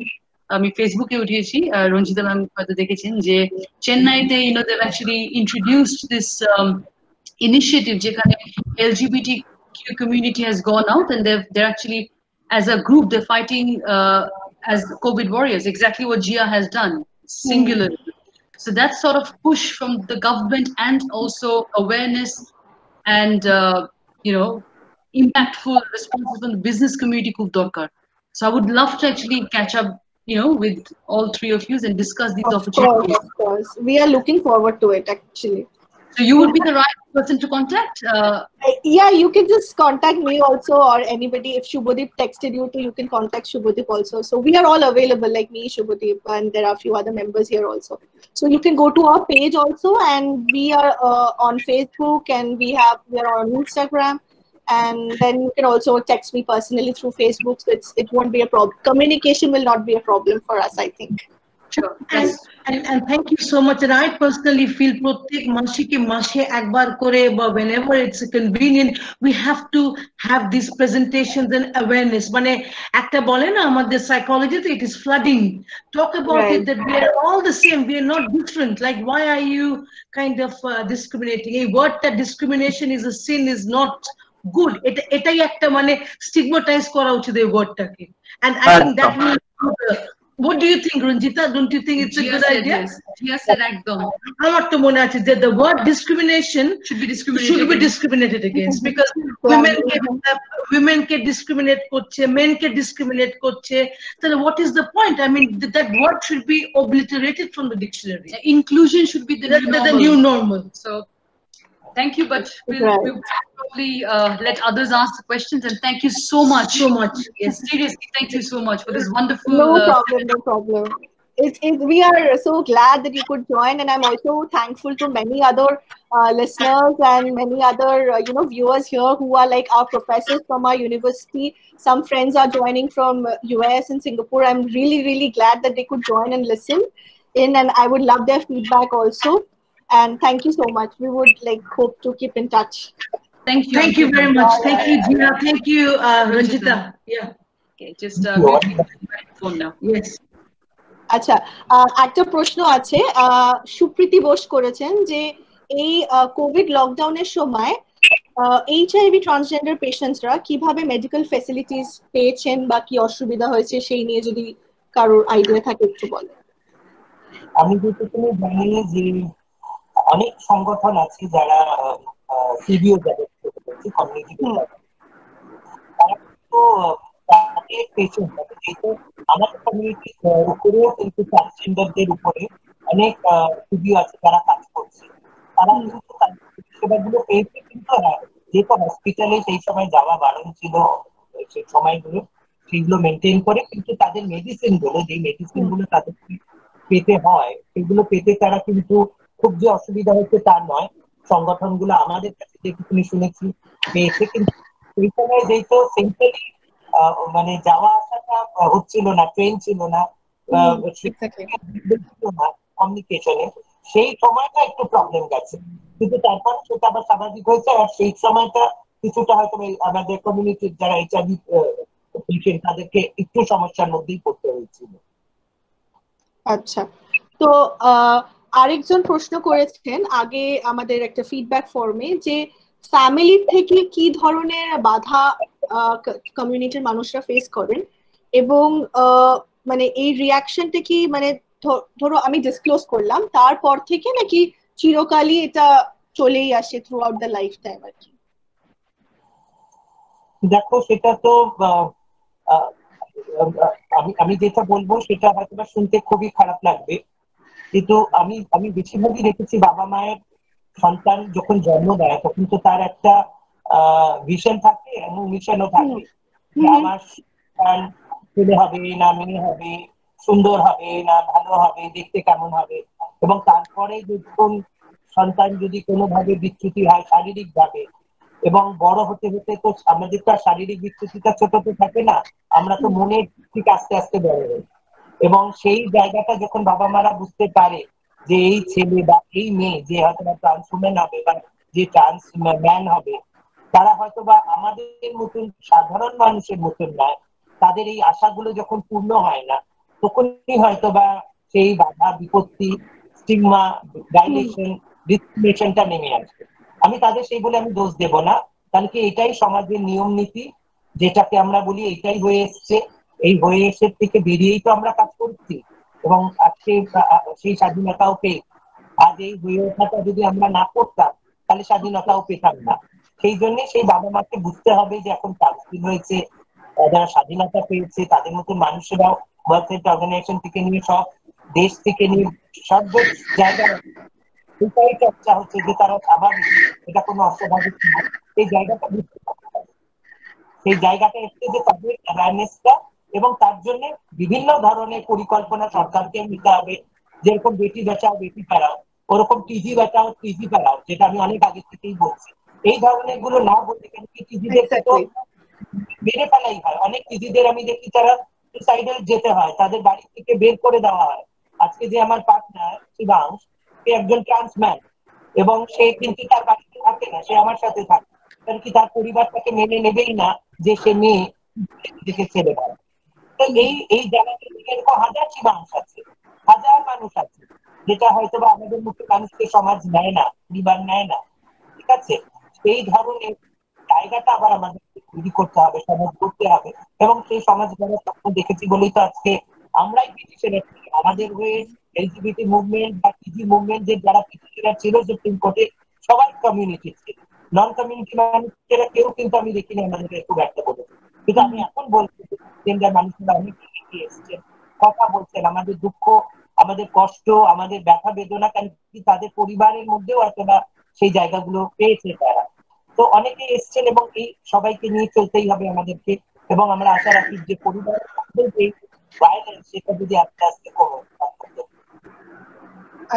আমি ফেসবুকে উঠিয়েছি, Ranjita ma'am হয়তো দেখেছেন, যে চেন্নাইতে they've actually introduced this initiative যেখানে LGBTQ community has gone out, and they're actually, as a group, they're fighting as COVID warriors, exactly what Jia has done, singularly. So that sort of push from the government, and also awareness and impactful responses from the business community khub dorkar. So I would love to actually catch up with all three of you and discuss these opportunities. Of course, we are looking forward to it actually. So you would be the right person to contact? Yeah, you can just contact me also, or anybody. If Shubhadeep texted you, you can contact Shubhadeep also. So we are all available, like me, Shubhadeep, and there are a few other members here also. So you can go to our page also, and we are on Facebook, and we are on Instagram, and then you can also text me personally through Facebook. So it won't be a problem. Communication will not be a problem for us, I think. Sure. And thank you so much. And I personally feel প্রত্যেক মাসে কি মাসে একবার করে, বা whenever it's convenient, we have to have these presentations and awareness. মানে একটা বলে না আমাদের psychology, it is flooding. Talk about it, that we are all the same, we are not different. Like, why are you kind of discriminating? A word that discrimination is a sin is not good. এটাই একটা মানে stigmatize করা উচিত এই wordটাকে. And I think that will What do you think, Ranjita? Don't you think it's a good idea? Jia said ekdom. আমার তো মনে আছে that the word discrimination should be discriminated against, because women ke discriminate করছে, men ke discriminate করছে. So what is the point? I mean, that word should be obliterated from the dictionary. Inclusion should be the new normal. So Thank you, but we'll probably let others ask the questions. And thank you so much. So much. Yes, seriously, thank you so much for this wonderful. No problem, no problem. We are so glad that you could join, and I'm also thankful to many other listeners and many other viewers here who are like our professors from our university. Some friends are joining from US and Singapore. I'm really glad that they could join and listen in, and I would love their feedback also. And thank you so much. We would hope to keep in touch. Thank you. Thank you very much. Thank you, Jia. Thank you, Ranjita. Yeah. Okay, just phone now. Yes. আচ্ছা, একটা প্রশ্ন আছে, সুপ্রীতি বোস করেছেন যে এই Covid লকডাউনের সময় HIV transgender পেশেন্টসরা কিভাবে মেডিকেল ফ্যাসিলিটিস পেয়েছেন বা কি অসুবিধা হয়েছে সেই নিয়ে যদি কারোর আইডিয়া থাকে একটু বলেন। আমি যেটুকু জানি যে অনেক সংগঠন আছে যারা সিবিও যাদের কমিউনিটি তারা তো তাদের পেশেন্ট যেহেতু আমাদের কমিউনিটির উপরেও কিন্তু ট্রান্সজেন্ডারদের উপরে অনেক সিবিও আছে যারা কাজ করছে, তারা কিন্তু সেবাগুলো পেয়েছে। কিন্তু হ্যাঁ, যেহেতু হসপিটালে সেই সময় যাওয়া বারণ ছিল, সেই সময়গুলো সেগুলো মেনটেন করে, কিন্তু তাদের মেডিসিন গুলো যে মেডিসিন গুলো তাদের পেতে হয় সেগুলো পেতে তারা কিন্তু খুব যে অসুবিধা হচ্ছে তা নয়। সংগঠনগুলো আমাদের কাছে যেটুকু শুনেছি পেয়েছে, কিন্তু সেই সময় যেহেতু সেন্ট্রালি মানে যাওয়া আসাটা হচ্ছিল না, ট্রেন ছিল না, কমিউনিকেশনে, সেই সময়টা একটু প্রবলেম গেছে। কিন্তু তারপর সেটা আবার স্বাভাবিক হয়েছে। আর সেই সময়টা কিছুটা হয়তো আমাদের কমিউনিটির যারা এইচআইভি পেশেন্ট তাদেরকে একটু সমস্যার মধ্যেই পড়তে হয়েছিল। আচ্ছা, তো আরেকজন প্রশ্ন করেছেন আগে আমাদের একটা ফিডব্যাক ফর্মে যে ফ্যামিলি থেকে কি ধরনের বাধা কমিউনিটির মানুষরা ফেস করেন, এবং মানে এই রিয়াকশনটা কি মানে ধরো আমি ডিসক্লোজ করলাম তারপর থেকে নাকি চিরকালই এটা চলেই আসে throughout the lifetime আর কি? দেখো, সেটা তো আমি যেটা বলবো সেটা হয়তো শুনতে খুবই খারাপ লাগবে, কিন্তু আমি বেশিরভাগই দেখেছি বাবা মায়ের সন্তান যখন জন্ম দেয় তখন তো তার একটা ভিশন থাকে এবং মিশনও থাকে, আমার সন্তান ছেলে হবে না মেয়ে হবে, সুন্দর হবে না ভালো হবে, দেখতে কেমন হবে। এবং তারপরে যখন সন্তান যদি কোনোভাবে বিচ্যুতি হয় শারীরিক ভাবে, এবং বড় হতে হতে তো আমাদের তো শারীরিক বিচ্যুতিটা ছোট তো থাকে না, আমরা তো মনের ঠিক আস্তে আস্তে বড় হই। এবং সেই জায়গাটা যখন বাবা মারা বুঝতে পারে যে এই ছেলে বা এই মেয়ে যে হয়তো ট্রান্স উমেন হবে বা যে ট্রান্স ম্যান হবে, তারা হয়তো বা আমাদের মতন সাধারণ মানুষের মতন নয়, তাদের এই আশাগুলো যখন পূর্ণ হয় না তখনই হয়তো বা সেই বাধা বিপত্তি, স্টিগমা, ভায়োলেশন, ডিসক্রিমিনেশনটা নেমে আসবে। আমি তাদের সেই বলে আমি দোষ দেব না, কারণ কি এটাই সমাজের নিয়ম নীতি, যেটাকে আমরা বলি এটাই হয়ে এসছে। এই হয়ে এসে থেকে বেরিয়েই তো আমরা কাজ করছি, এবং আজকে সেই স্বাধীনতাও পেয়ে আজ এই হয়ে ওঠাটা যদি আমরা না করতাম তাহলে স্বাধীনতাও পেতাম না। সেই জন্য সেই বাবা মাকে বুঝতে হবে যে এখন ট্রান্সফার হয়েছে, যারা স্বাধীনতা পেয়েছে তাদের মতো মানুষেরাও ওয়ার্ল্ড হেলথ অর্গানাইজেশন থেকে নিয়ে সব দেশ থেকে নিয়ে সব জায়গায় এটাই চর্চা হচ্ছে যে তারা স্বাভাবিক, এটা কোনো অস্বাভাবিক না। এই জায়গাটা বুঝতে পারবে, সেই জায়গাটা এসছে যে তাদের অ্যাওয়ারনেসটা, এবং তার জন্য বিভিন্ন ধরনের পরিকল্পনা সরকারকে নিতে হবে। যেরকম বেটি বাঁচাও বেটি পড়াও, ওরকম টিজি বাঁচাও টিজি পড়াও, যেটা আমি অনেক আগে থেকেই বলছি। এই ধরনের গুলো না বলতে কেন কি টিজিদেরকে তো মেরে ফেলাই হয়। অনেক টিজিদের আমি দেখি তারা সুসাইডে যেতে হয়, তাদের বাড়ি থেকে বের করে দেওয়া হয়। আজকে যে আমার পার্টনার শিবাংশ, সে একজন ট্রান্সম্যান, এবং সে কিন্তু তার বাড়িতে থাকে না, সে আমার সাথে থাকে, কারণ কি তার পরিবার তাকে মেনে নেবেই না যে সে মেয়ে দেখে ছেড়ে দেয়। তো এই জায়গাটা এরকম হাজার শিবাংশ আছে, হাজার মানুষ আছে, যেটা হয়তো বা আমাদের মুখে মানুষকে সমাজ নেয় না, পরিবার নেয় না। ঠিক আছে, সেই ধরনের জায়গাটা আবার আমাদের তৈরি করতে হবে, সমাজ করতে হবে। এবং সেই সমাজ গড়ার স্বপ্ন দেখেছি বলেই তো আজকে আমরাই পিটিশনার, আমাদের হয়ে এলজিবিটি মুভমেন্ট বা টিজি মুভমেন্ট যে যারা পিটিশনার ছিল সুপ্রিম কোর্টে, সবাই কমিউনিটি ছিল, নন কমিউনিটি মানুষেরা কেউ কিন্তু আমি দেখিনি আমাদেরকে খুব একটা বলেছে। কিন্তু আমি এখন বলছি জেন্ডার মানুষেরা অনেক এগিয়ে এসেছেন, কথা বলছেন, আমাদের দুঃখ, আমাদের কষ্ট, আমাদের ব্যথা বেদনা, কারণ কি তাদের পরিবারের মধ্যেও হয়তো না সেই জায়গাগুলো পেয়েছে তারা। তো অনেকে এসছেন এবং এই সবাইকে নিয়ে চলতেই হবে আমাদেরকে, এবং আমরা আশা রাখি যে পরিবারের যে ভায়োলেন্স সেটা যদি আস্তে আস্তে কমে।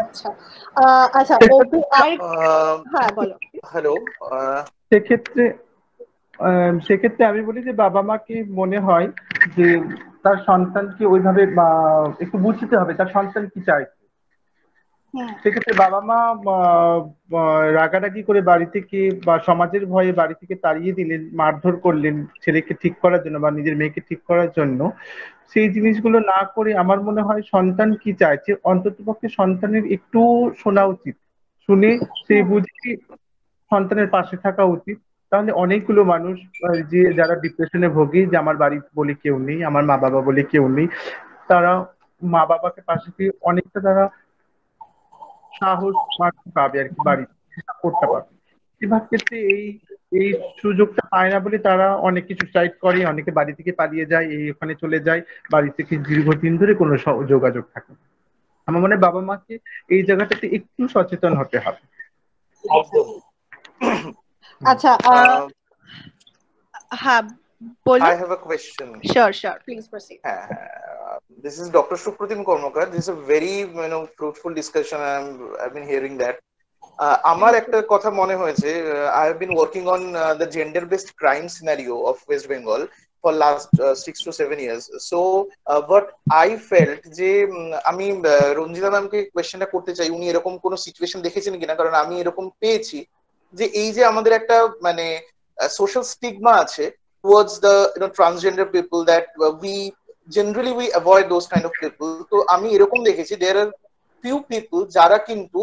আচ্ছা আচ্ছা হ্যাঁ বলো। হ্যালো, সেক্ষেত্রে আমি বলি যে বাবা মা কি মনে হয় যে তার সন্তানকে ওইভাবে একটু বুঝতে হবে তার সন্তান কি চায়। সেক্ষেত্রে বাবা মা রাগারাগি করে বাড়ি থেকে বা সমাজের ভয়ে বাড়ি থেকে তাড়িয়ে দিলেন, মারধর করলেন ছেলেকে ঠিক করার জন্য বা নিজের মেয়েকে ঠিক করার জন্য। সেই জিনিসগুলো না করে আমার মনে হয় সন্তান কি চাইছে অন্ততপক্ষে সন্তানের একটু শোনা উচিত, শুনে সেই বুঝে সন্তানের পাশে থাকা উচিত। তাহলে অনেকগুলো মানুষ যে যারা ডিপ্রেশনে ভোগে, যে আমার বাড়ি বলে কেউ নেই, আমার মা বাবা বলে কেউ নেই, তারা মা বাবাকে পাশে পেয়ে অনেকটা তারা সাহস পাবে আর কি, বাড়ি করতে পারবে। বেশিরভাগ ক্ষেত্রে এই সুযোগটা পায় না বলে তারা অনেকে সুসাইড করে, অনেকে বাড়ি থেকে পালিয়ে যায়, ওখানে চলে যায়, বাড়ি থেকে দীর্ঘদিন ধরে কোনো যোগাযোগ থাকে না। আমার মনে হয় বাবা মাকে এই জায়গাটাতে একটু সচেতন হতে হবে। আচ্ছা হ্যাঁ বলুন। I have a question. Sure, please proceed. This is Dr. Supratim Kormakar. This is a very fruitful discussion. I've been hearing that. আমার একটা কথা মনে হয়েছে, I have been working on the gender-based crime scenario of West Bengal for last 6 to 7 years. So what I felt যে আমি রঞ্জিতা ম্যামকে কোয়েশ্চেনটা করতে চাই, উনি এরকম কোনো সিচুয়েশন দেখেছেন কিনা, কারণ আমি এরকম পেয়েছি যে এই যে আমাদের একটা মানে সোশ্যাল স্টিগমা আছে towards the transgender people that we generally avoid those kind of people. তো আমি এরকম দেখেছি there are few people যারা কিন্তু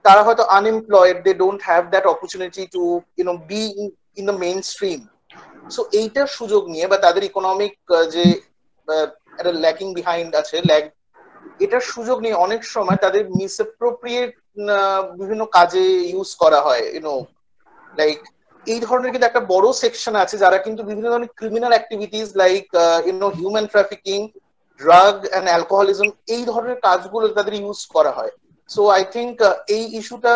তারা হয়তো unemployed, they don't have that opportunity to be in the mainstream. So এইটার সুযোগ নিয়ে বা তাদের ইকোনমিক যে একটা ল্যাকিং বিহাইন্ড আছে, এটার সুযোগ নিয়ে অনেক সময় তাদের মিসঅ্যাপ্রোপ্রিয়েট বিভিন্ন কাজে ইউজ করা হয়, লাইক এই ধরনের কিন্তু একটা বড় সেকশন আছে যারা কিন্তু বিভিন্ন ধরনের criminal activities like human trafficking, drug and alcoholism, এই ধরনের কাজগুলো তাদের ইউজ করা হয়। সো আই থিঙ্ক এই ইস্যুটা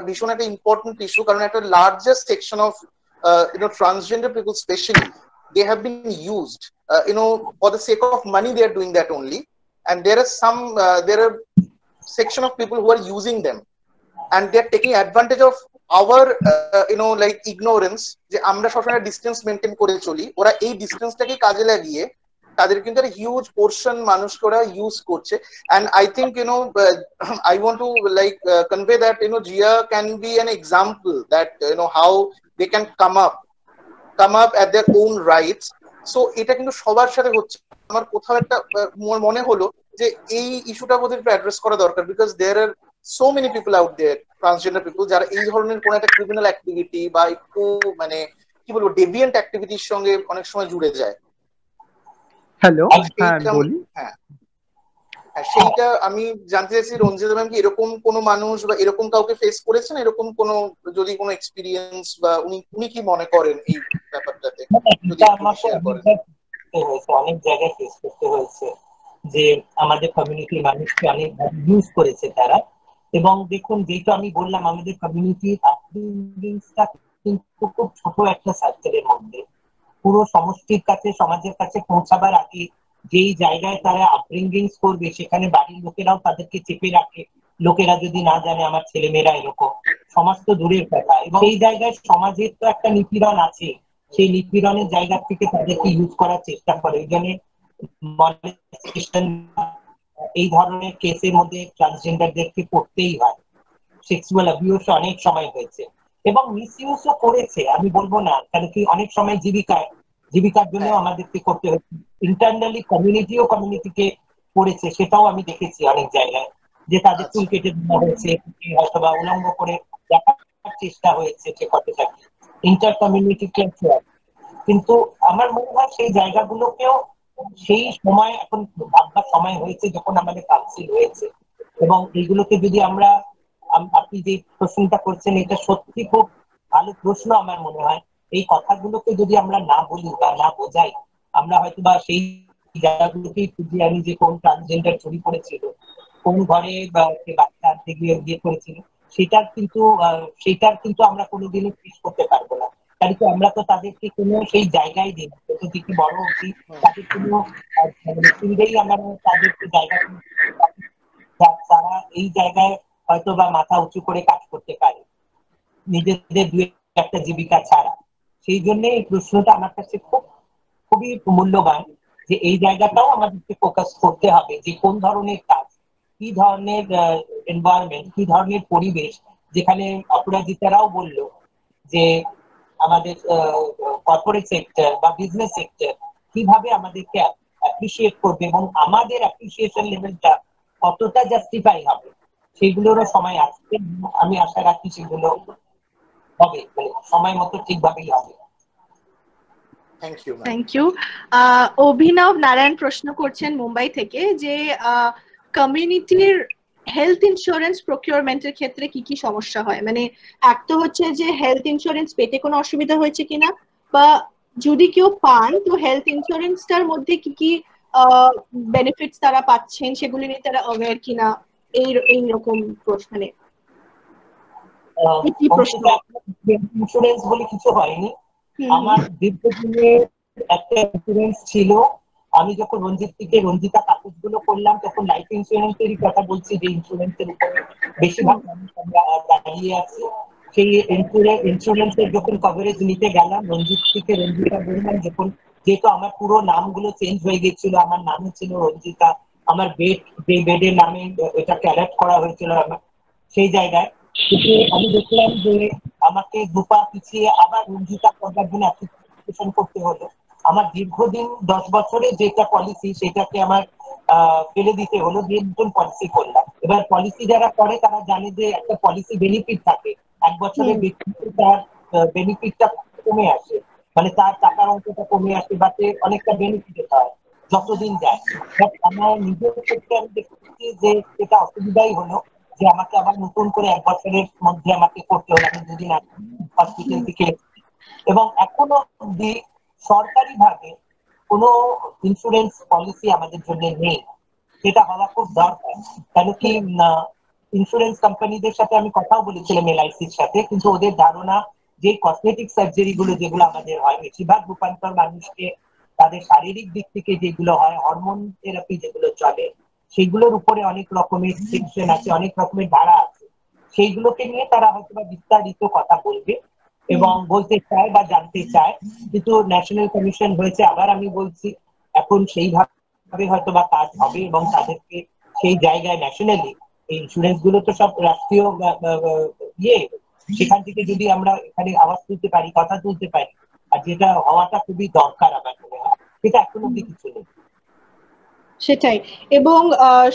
ভীষণ একটা ইম্পর্টেন্ট ইস্যু, কারণ একটা largest section of transgender people especially, they have been used for the sake of money. They are doing that only, and there are section of people who are using them and they are taking advantage of our like ignorance, যে আমরা সবসময় distance maintain করে চলি, ওরা এই ডিসটেন্সটাকে কাজে লাগিয়ে তাদের কিন্তু একটা হিউজ পোর্শন মানুষকে ওরা ইউজ করছে। and I think I want to like convey that Jia can be an example that how they can come up at their own rights. So এটা কিন্তু সবার সাথে হচ্ছে। আমার কোথাও একটা মনে হলো যে এই ইস্যুটা বোধহয় একটু অ্যাড্রেস করা দরকার, because there are so many people out there, transgender people, যারা এই ধরনের কোন একটা ক্রিমিনাল অ্যাক্টিভিটি বা একটু মানে কি বলবো ডেভিয়েন্ট অ্যাক্টিভিটির সঙ্গে অনেক সময় জুড়ে যায়। হ্যালো, হ্যাঁ বলি। হ্যাঁ, সেইটা আমি জানতে চাইছি রঞ্জিতা ম্যাম কি এরকম কোনো মানুষ বা এরকম কাউকে ফেস করেছেন, এরকম কোনো যদি কোনো এক্সপিরিয়েন্স বা উনি কি মনে করেন এই ব্যাপারটাতে যদি শেয়ার করেন। অনেক জায়গায় ফেস করতে হয়েছে যে আমাদের কমিউনিটির মানুষকে অনেক ইউজ করেছে তারা। এবং দেখুন, যেহেতু আমি বললাম আমাদের কমিউনিটির আপব্রিঙ্গিংসটা কিন্তু খুব ছোট একটা সার্কেলের মধ্যে, পুরো সমষ্টির কাছে সমাজের কাছে পৌঁছাবার আগে যেই জায়গায় তারা আপব্রিঙ্গিংস করবে সেখানে বাড়ির লোকেরাও তাদেরকে চেপে রাখে। লোকেরা যদি না জানে আমার ছেলেমেয়েরা এরকম, সমাজ তো দূরের কথা। এবং এই জায়গায় সমাজের তো একটা নিপীড়ন আছে, সেই নিপীড়নের জায়গা থেকে তাদেরকে ইউজ করার চেষ্টা করে। এই জন্য এই ধরনের কেসের মধ্যে ট্রান্সজেন্ডারদেরকে পড়তেই হয়। সেক্সুয়াল অ্যাবিউজ অনেক সময় হয়েছে এবং মিসইউজও করেছে, আমি বলবো না, কারণ কি অনেক সময় জীবিকার জন্য আমাদেরকে করতে হচ্ছে। ইন্টারনালি কমিউনিটিকে করেছে, সেটাও আমি দেখেছি অনেক জায়গায়, যে তাদের চুল কেটে দেওয়া হয়েছে, অথবা উলঙ্গ করে দেখার চেষ্টা হয়েছে সে কথাটাকে ইন্টার কমিউনিটি। কিন্তু আমার মনে হয় সেই জায়গাগুলোকেও সেই সময় এখন ভাববার সময় হয়েছে যখন আমাদের কাউন্সিল হয়েছে। এবং এইগুলোকে যদি আমরা, আপনি যে প্রশ্নটা করছেন এটা সত্যি খুব ভালো প্রশ্ন। আমার মনে হয় এই কথাগুলোকে যদি আমরা না বলি বা না বোঝাই, আমরা হয়তো বা সেই জায়গাগুলোকেই খুঁজে আনি যে কোন ট্রান্সজেন্ডার চুরি করেছিল, কোন ঘরে বা বাচ্চা আনতে গিয়ে করেছিল, সেটার কিন্তু আমরা কোনোদিনও ফিক্স করতে পারবো না, কারণ কি আমরা তো তাদেরকে কোনো সেই জায়গায় দিই না, ছোট থেকে বড় অবধি তাদের কোনো সুবিধেই আমরা তাদেরকে জায়গা তারা এই জায়গায় হয়তো বা মাথা উঁচু করে কাজ করতে পারে নিজেদের দু একটা জীবিকা ছাড়া। সেই জন্য এই প্রশ্নটা আমার কাছে খুবই মূল্যবান, যে এই জায়গাটাও আমাদেরকে ফোকাস করতে হবে যে কোন ধরনের কাজ, কি ধরনের এনভায়রনমেন্ট, কি ধরনের পরিবেশ, যেখানে অপরাজিতারাও বলল যে আমাদের কর্পোরেট সেক্টর বা বিজনেস সেক্টর কিভাবে আমাদেরকে অ্যাপ্রিসিয়েট করবে এবং আমাদের অ্যাপ্রিসিয়েশন লেভেলটা কতটা জাস্টিফাই হবে, সেগুলোরও সময় আসছে। আমি আশা রাখি সেগুলো হবে, মানে সময় মতো ঠিকভাবেই হবে। Thank you. অভিনব নারায়ণ প্রশ্ন করছেন মুম্বাই থেকে যে কমিউনিটির হেলথ ইন্স্যুরেন্স প্রকিউরমেন্টের ক্ষেত্রে কি কি সমস্যা হয়, মানে এক তো হচ্ছে যে হেলথ ইন্স্যুরেন্স পেতে কোনো অসুবিধা হয়েছে কিনা, বা যদি কেউ পান তো হেলথ ইন্স্যুরেন্সটার মধ্যে কি কি বেনিফিটস তারা পাচ্ছেন সেগুলি নিয়ে তারা অ্যাওয়্যার কিনা, এইরকম প্রশ্ন। মানে ইন্স্যুরেন্স বলে কিছু হয়নি, আমার দীর্ঘদিনের একটা ইন্স্যুরেন্স ছিল। আমি যখন রঞ্জিতা কাগজগুলো করলাম তখন লাইফ ইন্স্যুরেন্সেরই কথা বলছি, যে ইন্স্যুরেন্সের উপরে বেশিরভাগ মানুষ আমরা দাঁড়িয়ে আছি। সেই ইন্স্যুরেন্সের যখন কভারেজ নিতে গেলাম, রঞ্জিতা বললাম, যখন যেহেতু আমার পুরো নামগুলো চেঞ্জ হয়ে গেছিল, আমার নামই ছিল রঞ্জিতা, আমার বেডের নামে এটা ক্যারেক্ট করা হয়েছিল আমার সেই জায়গায়, আমি দেখলাম যে আমাকে দুপা পিছিয়ে আবার রঞ্জিতা করবার জন্য অ্যাপ্লিকেশন করতে হলো। আমার দীর্ঘদিন 10 বছরের যেটা পলিসি সেটাকে আমার ফেলে দিতে হলো, দিয়ে নতুন পলিসি করলাম। এবার পলিসি যারা করে তারা জানে যে একটা পলিসি বেনিফিট থাকে, 1 বছরের বেশি তার বেনিফিটটা কমে আসে, মানে তার টাকার অঙ্কটা কমে আসে, বা অনেকটা বেনিফিট হয় যতদিন যায়। আমার নিজের ক্ষেত্রে আমি দেখছি যে এটা অসুবিধাই হলো, যে আমাকে আবার নতুন করে 1 বছরের মধ্যে আমাকে করতে হলো। আমি দুদিন হসপিটাল থেকে, এবং এখনো অব্দি সরকারি ভাবে কোনো ইন্স্যুরেন্স পলিসি আমাদের জন্য নেই, সেটা হওয়া খুব দরকার। কেন কি ইন্স্যুরেন্স কোম্পানিদের সাথে আমি কথাও বলেছিলাম এলআইসির সাথে, কিন্তু ওদের ধারণা যে কসমেটিক সার্জারি গুলো যেগুলো আমাদের হয়, বেশিরভাগ রূপান্তর মানুষকে তাদের শারীরিক দিক থেকে যেগুলো হয়, হরমোন থেরাপি যেগুলো চলে, সেগুলোর উপরে অনেক রকমের সেকশন আছে, অনেক রকমের ধারা আছে, সেইগুলোকে নিয়ে তারা হয়তো বা বিস্তারিত কথা বলবে এবং বলতে চায় বা জানতে চায়। কিন্তু ন্যাশনাল কমিশন হয়েছে, আবার আমি বলছি, এখন সেইভাবে হয়তো বা কাজ হবে এবং তাদেরকে সেই জায়গায় ন্যাশনালি এই ইন্স্যুরেন্স গুলো তো সব রাষ্ট্রীয় সেখান থেকে যদি আমরা এখানে আওয়াজ তুলতে পারি, কথা তুলতে পারি, আর যেটা হওয়াটা খুবই দরকার আমার মনে হয়, সেটা এখন অব্দি কিছু নেই। সেটাই, এবং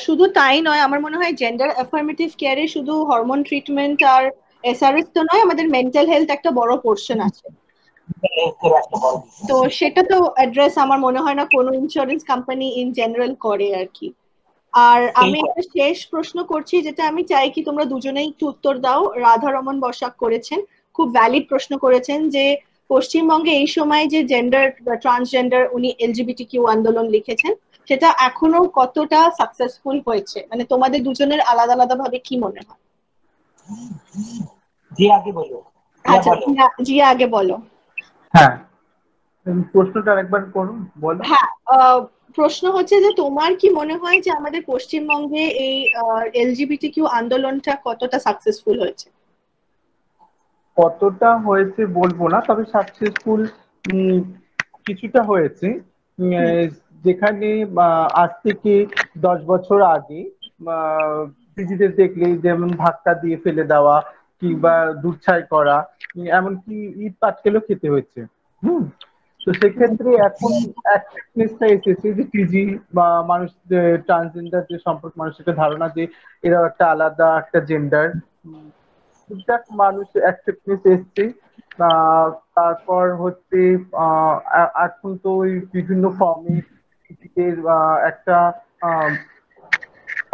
শুধু তাই নয়, আমার মনে হয় জেন্ডার অ্যাফার্মেটিভ কেয়ারে শুধু হরমোন ট্রিটমেন্ট আর এসআরএস তো নয়, আমাদের মেন্টাল হেলথ একটা বড় পোর্শন আছে, তো সেটা তো অ্যাড্রেস আমার মনে হয় না কোনো ইন্স্যুরেন্স কোম্পানি ইন জেনারেল করে আর কি। আর আমি একটা শেষ প্রশ্ন করছি, যেটা আমি চাই কি তোমরা দুজনেই একটু উত্তর দাও। রাধারমন বসাক করেছেন, খুব ভ্যালিড প্রশ্ন করেছেন, যে পশ্চিমবঙ্গে এই সময় যে জেন্ডার ট্রান্সজেন্ডার উনি এলজিবিটিকিউ আন্দোলন লিখেছেন, সেটা এখনো কতটা সাকসেসফুল হয়েছে, মানে তোমাদের দুজনের আলাদা আলাদা ভাবে কি মনে হয়? জি আগে বলো। আচ্ছা জি আগে বলো। হ্যাঁ, প্রশ্নটা আরেকবার করুন, বলো। হ্যাঁ, প্রশ্ন হচ্ছে যে তোমার কি মনে হয় যে আমাদের পশ্চিমবঙ্গে এই এলজিবিটিকিউ আন্দোলনটা কতটা সাকসেসফুল হয়েছে? কতটা হয়েছে বলবো না, তবে সাকসেসফুল কিছুটা হয়েছে। যেখানে আজ থেকে 10 বছর আগে দিদিদের দেখলে যেমন ধাক্কা দিয়ে ফেলে দেওয়া কিংবা দুচ্ছাই করা, এমনকি ইট পাটকেলও খেতে হয়েছে। তো সেক্ষেত্রে এখন অ্যাক্সেপ্টেন্সটা এসেছে যে টিজি বা মানুষ ট্রান্সজেন্ডার যে সম্পর্ক, মানুষের ধারণা যে এরা একটা আলাদা একটা জেন্ডার, ঠিকঠাক মানুষ অ্যাকসেপ্টেন্স এসছে। তারপর হচ্ছে এখন তো ওই বিভিন্ন ফর্মে একটা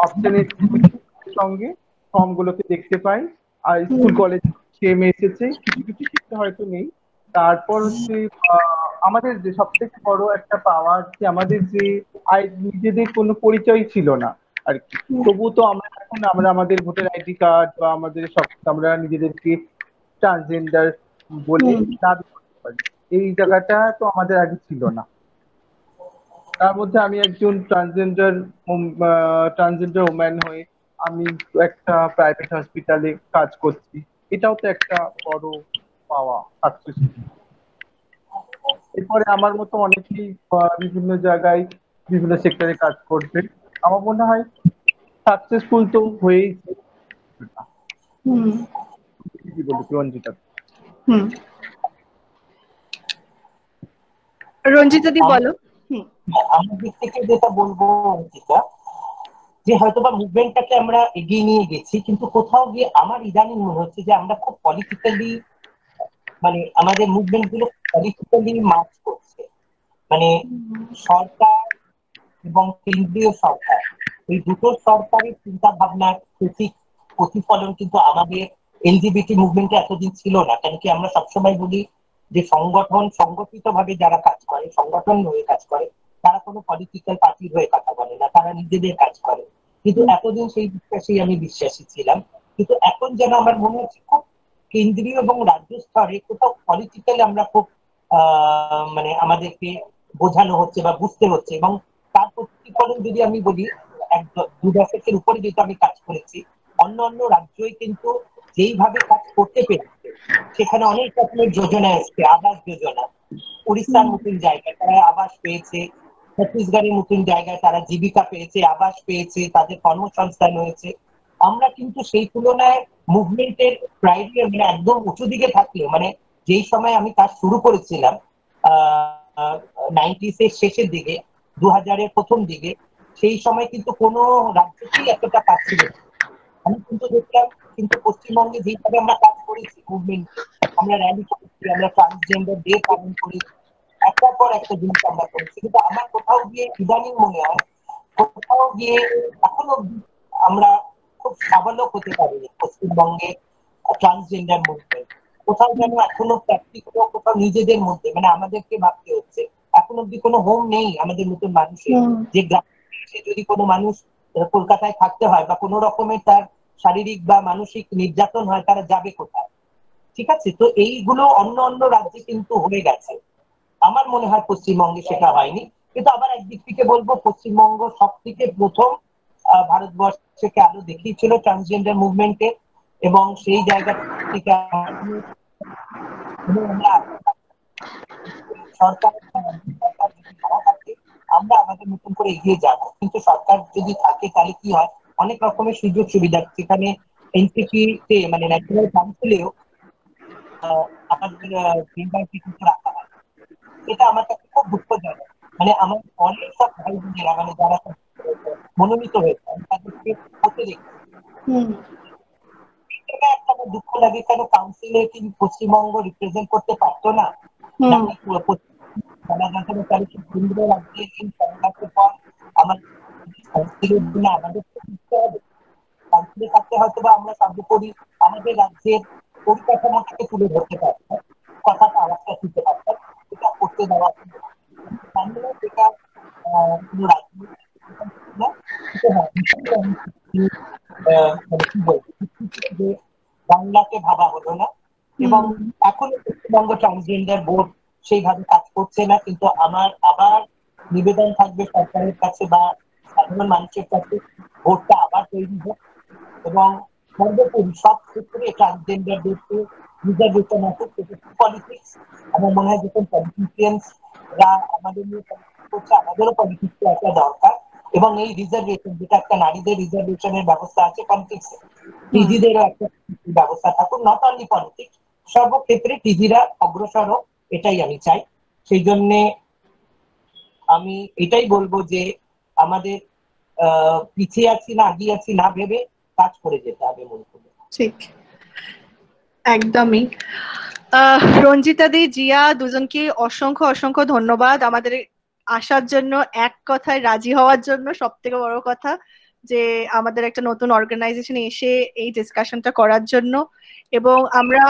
অপশনের সঙ্গে ফর্ম গুলোকে দেখতে পাই, আর স্কুল কলেজ সেম এসেছে, কিছু কিছু ক্ষেত্রে হয়তো নেই। তারপর হচ্ছে আমাদের যে সব থেকে বড় একটা পাওয়া যে আমাদের যে নিজেদের কোনো পরিচয় ছিল না, আর কি। তবুও তো আমরা এখন আমাদের ভোটার আইডি কার্ড বা আমাদের সব আমরা নিজেদেরকে ট্রান্সজেন্ডার বলে দাবি করতে পারি, এই জায়গাটা তো আমাদের আগে ছিল না। তার মধ্যে আমি একজন ট্রান্সজেন্ডার ওম্যান হয়ে আমি একটা প্রাইভেট হসপিটালে কাজ করছি, এটাও তো একটা বড় পাওয়া, সাকসেস। এরপরে আমার মতো অনেকেই বিভিন্ন জায়গায় বিভিন্ন সেক্টরে কাজ করবে, আমার মনে হয় সাকসেসফুল তো হয়েই। কি বলবো রঞ্জিতা? রঞ্জিতা দি বলো। আমার দিক থেকে যেটা বলবো রঞ্জিতা, যে হয়তোবা মুভমেন্টটাকে আমরা এগিয়ে নিয়ে গেছি, কিন্তু কোথাও গিয়ে আমার ইদানিং মনে হচ্ছে যে আমরা খুব পলিটিক্যালি, মানে আমাদের মুভমেন্ট গুলো পলিটিক্যালি মার্চ করছে। মানে সরকার এবং কেন্দ্রীয় সরকার, এই দুটো সরকারের চিন্তা ভাবনার প্রতিফলন কিন্তু আমাদের এলজিবিটি মুভমেন্টে এতদিন ছিল না। কারণ কি আমরা সবসময় বলি যে সংগঠিত ভাবে যারা কাজ করে, সংগঠন হয়ে কাজ করে, তারা কোনো পলিটিক্যাল পার্টির হয়ে কথা বলে না, তারা নিজেদের কাজ করে। কিন্তু এতদিন সেই বিশ্বাসেই আমি বিশ্বাসী ছিলাম। কিন্তু এখন যেন আমার মনে হচ্ছে খুব কেন্দ্রীয় এবং রাজ্য স্তরে কোথাও পলিটিক্যাল আমরা খুব মানে আমাদেরকে বোঝানো হচ্ছে বা বুঝতে হচ্ছে। এবং তার প্রতিফলন যদি আমি বলি, 2 দশকের উপরে যেহেতু আমি কাজ করেছি, অন্য রাজ্যই কিন্তু যেইভাবে কাজ করতে পেরেছে, সেখানে অনেক রকমের যোজনা এসছে, আবাস যোজনা। উড়িষ্যার মতন জায়গায় তারা আবাস পেয়েছে, ছত্তিশগড়ের মতন জায়গায় তারা জীবিকা পেয়েছে, আবাস পেয়েছে, তাদের কর্মসংস্থান হয়েছে। আমরা কিন্তু সেই তুলনায় মুভমেন্টের প্রায়োরিটি মানে একদম উঁচু দিকে থাকলেও, মানে যেই সময় আমি কাজ শুরু করেছিলাম 90s এর শেষের দিকে, 2000-এর প্রথম দিকে, সেই সময় কিন্তু কোনো রাজ্যতেই এতটা কাজ ছিল। আমি কিন্তু দেখলাম কিন্তু পশ্চিমবঙ্গে যেভাবে আমরা কাজ করেছি মুভমেন্ট, আমরা র্যালি করেছি, আমরা ট্রান্সজেন্ডার ডে পালন করেছি, একটার পর একটা জিনিস আমরা করেছি। কিন্তু আমার কোথাও গিয়ে ইদানিং মনে হয় কোথাও গিয়ে এখনো আমরা খুব সাবলক হতে পারিনি পশ্চিমবঙ্গে ট্রান্সজেন্ডার মুভমেন্ট। কোথাও যেন এখনো প্র্যাকটিক্যাল, কোথাও নিজেদের মধ্যে, মানে আমাদেরকে ভাবতে হচ্ছে এখন অব্দি কোনো হোম নেই আমাদের মতন মানুষের। যে যদি কোনো মানুষ কলকাতায় থাকতে হয় বা কোনো রকমের তার শারীরিক বা মানসিক নির্যাতন হয়, তারা যাবে কোথায়? ঠিক আছে, তো এইগুলো অন্য রাজ্যে কিন্তু হয়ে গেছে। আমার মনে হয় পশ্চিমবঙ্গে সেটা হয়নি। কিন্তু আবার একদিক থেকে বলবো পশ্চিমবঙ্গ সব থেকে প্রথম ভারতবর্ষকে আলো দেখিয়েছিল ট্রান্সজেন্ডার মুভমেন্টে, এবং সেই জায়গা থেকে সরকার আমরা আমাদের মতন করে এগিয়ে যাব। কিন্তু সরকার যদি থাকে তাহলে কি হয়, অনেক রকমের সুযোগ সুবিধা, সেখানে এনসিপি মানে ন্যাশনাল কাউন্সিলেও আমাদের মেম্বারকে কিন্তু রাখা হয়। এটা আমার কাছে খুব দুঃখজনক। মানে আমার অনেক সব ভাই বোনেরা, মানে যারা মনোনীত হয়েছে, আমি তাদেরকে হতে দেখি। এটা একটা আমার দুঃখ লাগে, কেন কাউন্সিলে কি পশ্চিমবঙ্গ রিপ্রেজেন্ট করতে পারতো না? নাকি কেন্দ্র রাজ্যের এই সংঘাতের পর আমাদের কাউন্সিলে থাকতে হয়তো বা আমরা সর্বোপরি আমাদের রাজ্যের পরিকাঠামোটাকে তুলে ধরতে পারতাম, কথাটা আওয়াজটা দিতে পারতাম। এটা করতে দেওয়া যেটা কোনো রাজনীতি বাংলাকে ভাবা হলো না। এবং এখন পশ্চিমবঙ্গ ট্রান্সজেন্ডার বোর্ড সেইভাবে কাজ করছে না। কিন্তু আমার আবার নিবেদন থাকবে সরকারের কাছে বা সাধারণ মানুষের কাছে, ভোটটা আবার তৈরি হোক এবং সর্বোপরি সব ক্ষেত্রে ট্রান্সজেন্ডারদেরকে রিজার্ভেশন আছে। পলিটিক্স আমার মনে হয় যখন পলিটিশিয়ানরা আমাদের নিয়ে পলিটিক্স করছে, আমাদেরও পলিটিক্সে আসা দরকার। এবং এই রিজার্ভেশন, যেটা একটা নারীদের রিজার্ভেশনের ব্যবস্থা আছে পলিটিক্সে, টিজিদেরও একটা ব্যবস্থা থাকুক। নট অনলি পলিটিক্স, সর্বক্ষেত্রে টিজিরা অগ্রসর হোক, এটাই আমি চাই। সেই জন্য আমি এটাই বলবো যে আমাদের পিছিয়ে আছি না এগিয়ে আছি না ভেবে কাজ করে যেতে হবে মনে করে। ঠিক, একদমই। রঞ্জিতা দি, জিয়া, দুজনকে অসংখ্য ধন্যবাদ আমাদের আসার জন্য, এক কথায় রাজি হওয়ার জন্য। সব থেকে বড় কথা যে আমাদের একটা নতুন অর্গানাইজেশনে এসে এই ডিসকাশনটা করার জন্য। এবং আমরা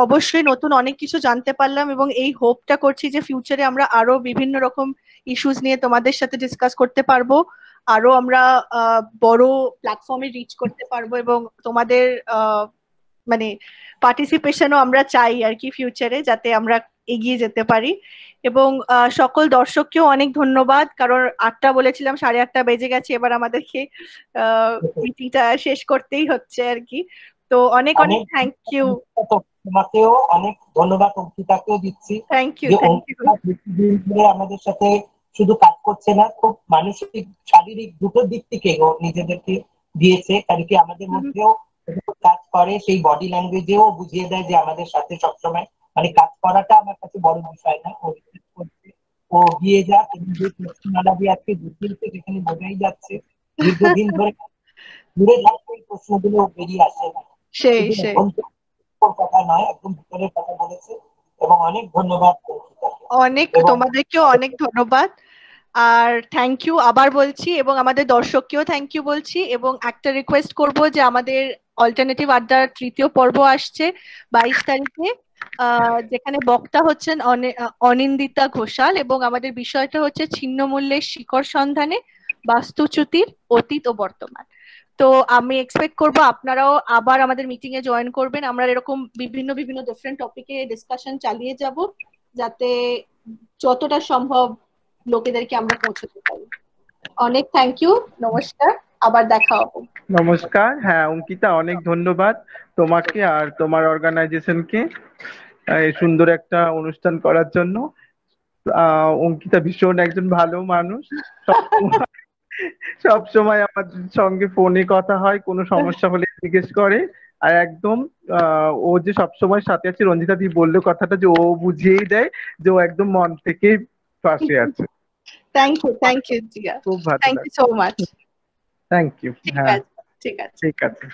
অবশ্যই নতুন অনেক কিছু জানতে পারলাম এবং এই হোপটা করছি যে ফিউচারে আমরা আরো বিভিন্ন রকম ইস্যুস নিয়ে তোমাদের সাথে ডিসকাস করতে পারবো। আরো আমরা বড় প্ল্যাটফর্মে রিচ করতে পারবো, এবং তোমাদের মানে পার্টিসিপেশনও আমরা চাই আর কি ফিউচারে, যাতে আমরা এগিয়ে যেতে পারি। এবং সকল দর্শককেও অনেক ধন্যবাদ, কারণ 8টা বলেছিলাম, 8:30 বেজে গেছে, এবার আমাদেরকে মিটিংটা শেষ করতেই হচ্ছে আর কি। তো অনেক অনেক থ্যাংক ইউ। তোমাকেও অনেক ধন্যবাদ, অঙ্কিতাকেও দিচ্ছি। থ্যাংক ইউ, যে থ্যাংক ইউ। অঙ্কিতা ধরে আমাদের সাথে শুধু কাজ করছে না, খুব মানসিক শারীরিক দুটো দিক থেকে নিজেদেরকে দিয়েছে, কারণ কি আমাদের মধ্যেও কাজ করে, সেই বডি ল্যাঙ্গুয়েজেও বুঝিয়ে দেয় যে আমাদের সাথে সবসময়, মানে কাজ করাটা আমার কাছে বড় বিষয় না, ও গিয়ে যাক, যে প্রশ্নমালা দিয়ে আজকে বুঝিয়েছে, যেখানে বোঝাই যাচ্ছে দীর্ঘদিন ধরে দূরে থাকতে এই প্রশ্নগুলো বেরিয়ে আসে না, সেই কথা নয়, একদম ভিতরের কথা বলেছে। এবং অনেক ধন্যবাদ, অনেক তোমাদেরকেও অনেক ধন্যবাদ। আর থ্যাংক ইউ আবার বলছি, এবং আমাদের দর্শককেও থ্যাংক ইউ বলছি। এবং একটা রিকোয়েস্ট করব যে আমাদের অল্টারনেটিভ আড্ডার 3য় পর্ব আসছে 22 তারিখে, যেখানে বক্তা হচ্ছেন অনিন্দিতা ঘোষাল, এবং আমাদের বিষয়টা হচ্ছে ছিন্নমূল্যের শিকড় সন্ধানে বাস্তুচ্যুতির অতীত ও বর্তমান। তো আমি এক্সপেক্ট করব আপনারাও আবার আমাদের মিটিং এ জয়েন করবেন। আমরা এরকম বিভিন্ন বিভিন্ন ডিফারেন্ট টপিকে ডিসকাশন চালিয়ে যাব, যাতে যতটা সম্ভব লোকেদেরকে আমরা পৌঁছতে পারি। অনেক থ্যাংক ইউ, নমস্কার, আবার দেখা হবে। নমস্কার। হ্যাঁ অঙ্কিতা, অনেক ধন্যবাদ তোমাকে আর তোমার অর্গানাইজেশনকে এই সুন্দর একটা অনুষ্ঠান করার জন্য। অঙ্কিতা ভীষণ একজন ভালো মানুষ, সব সময় আমার সঙ্গে ফোনে কথা হয়, কোনো সমস্যা হলে জিজ্ঞেস করে। আর একদম ও যে সবসময় সাথে আছে, রঞ্জিতা দি বললো কথাটা, যে ও বুঝিয়েই দেয় যে ও একদম মন থেকে পাশে আছে। থ্যাংক ইউ জিয়া, খুব ভালো, thank you so much. Thank you. হ্যাঁ ঠিক আছে। ঠিক আছে।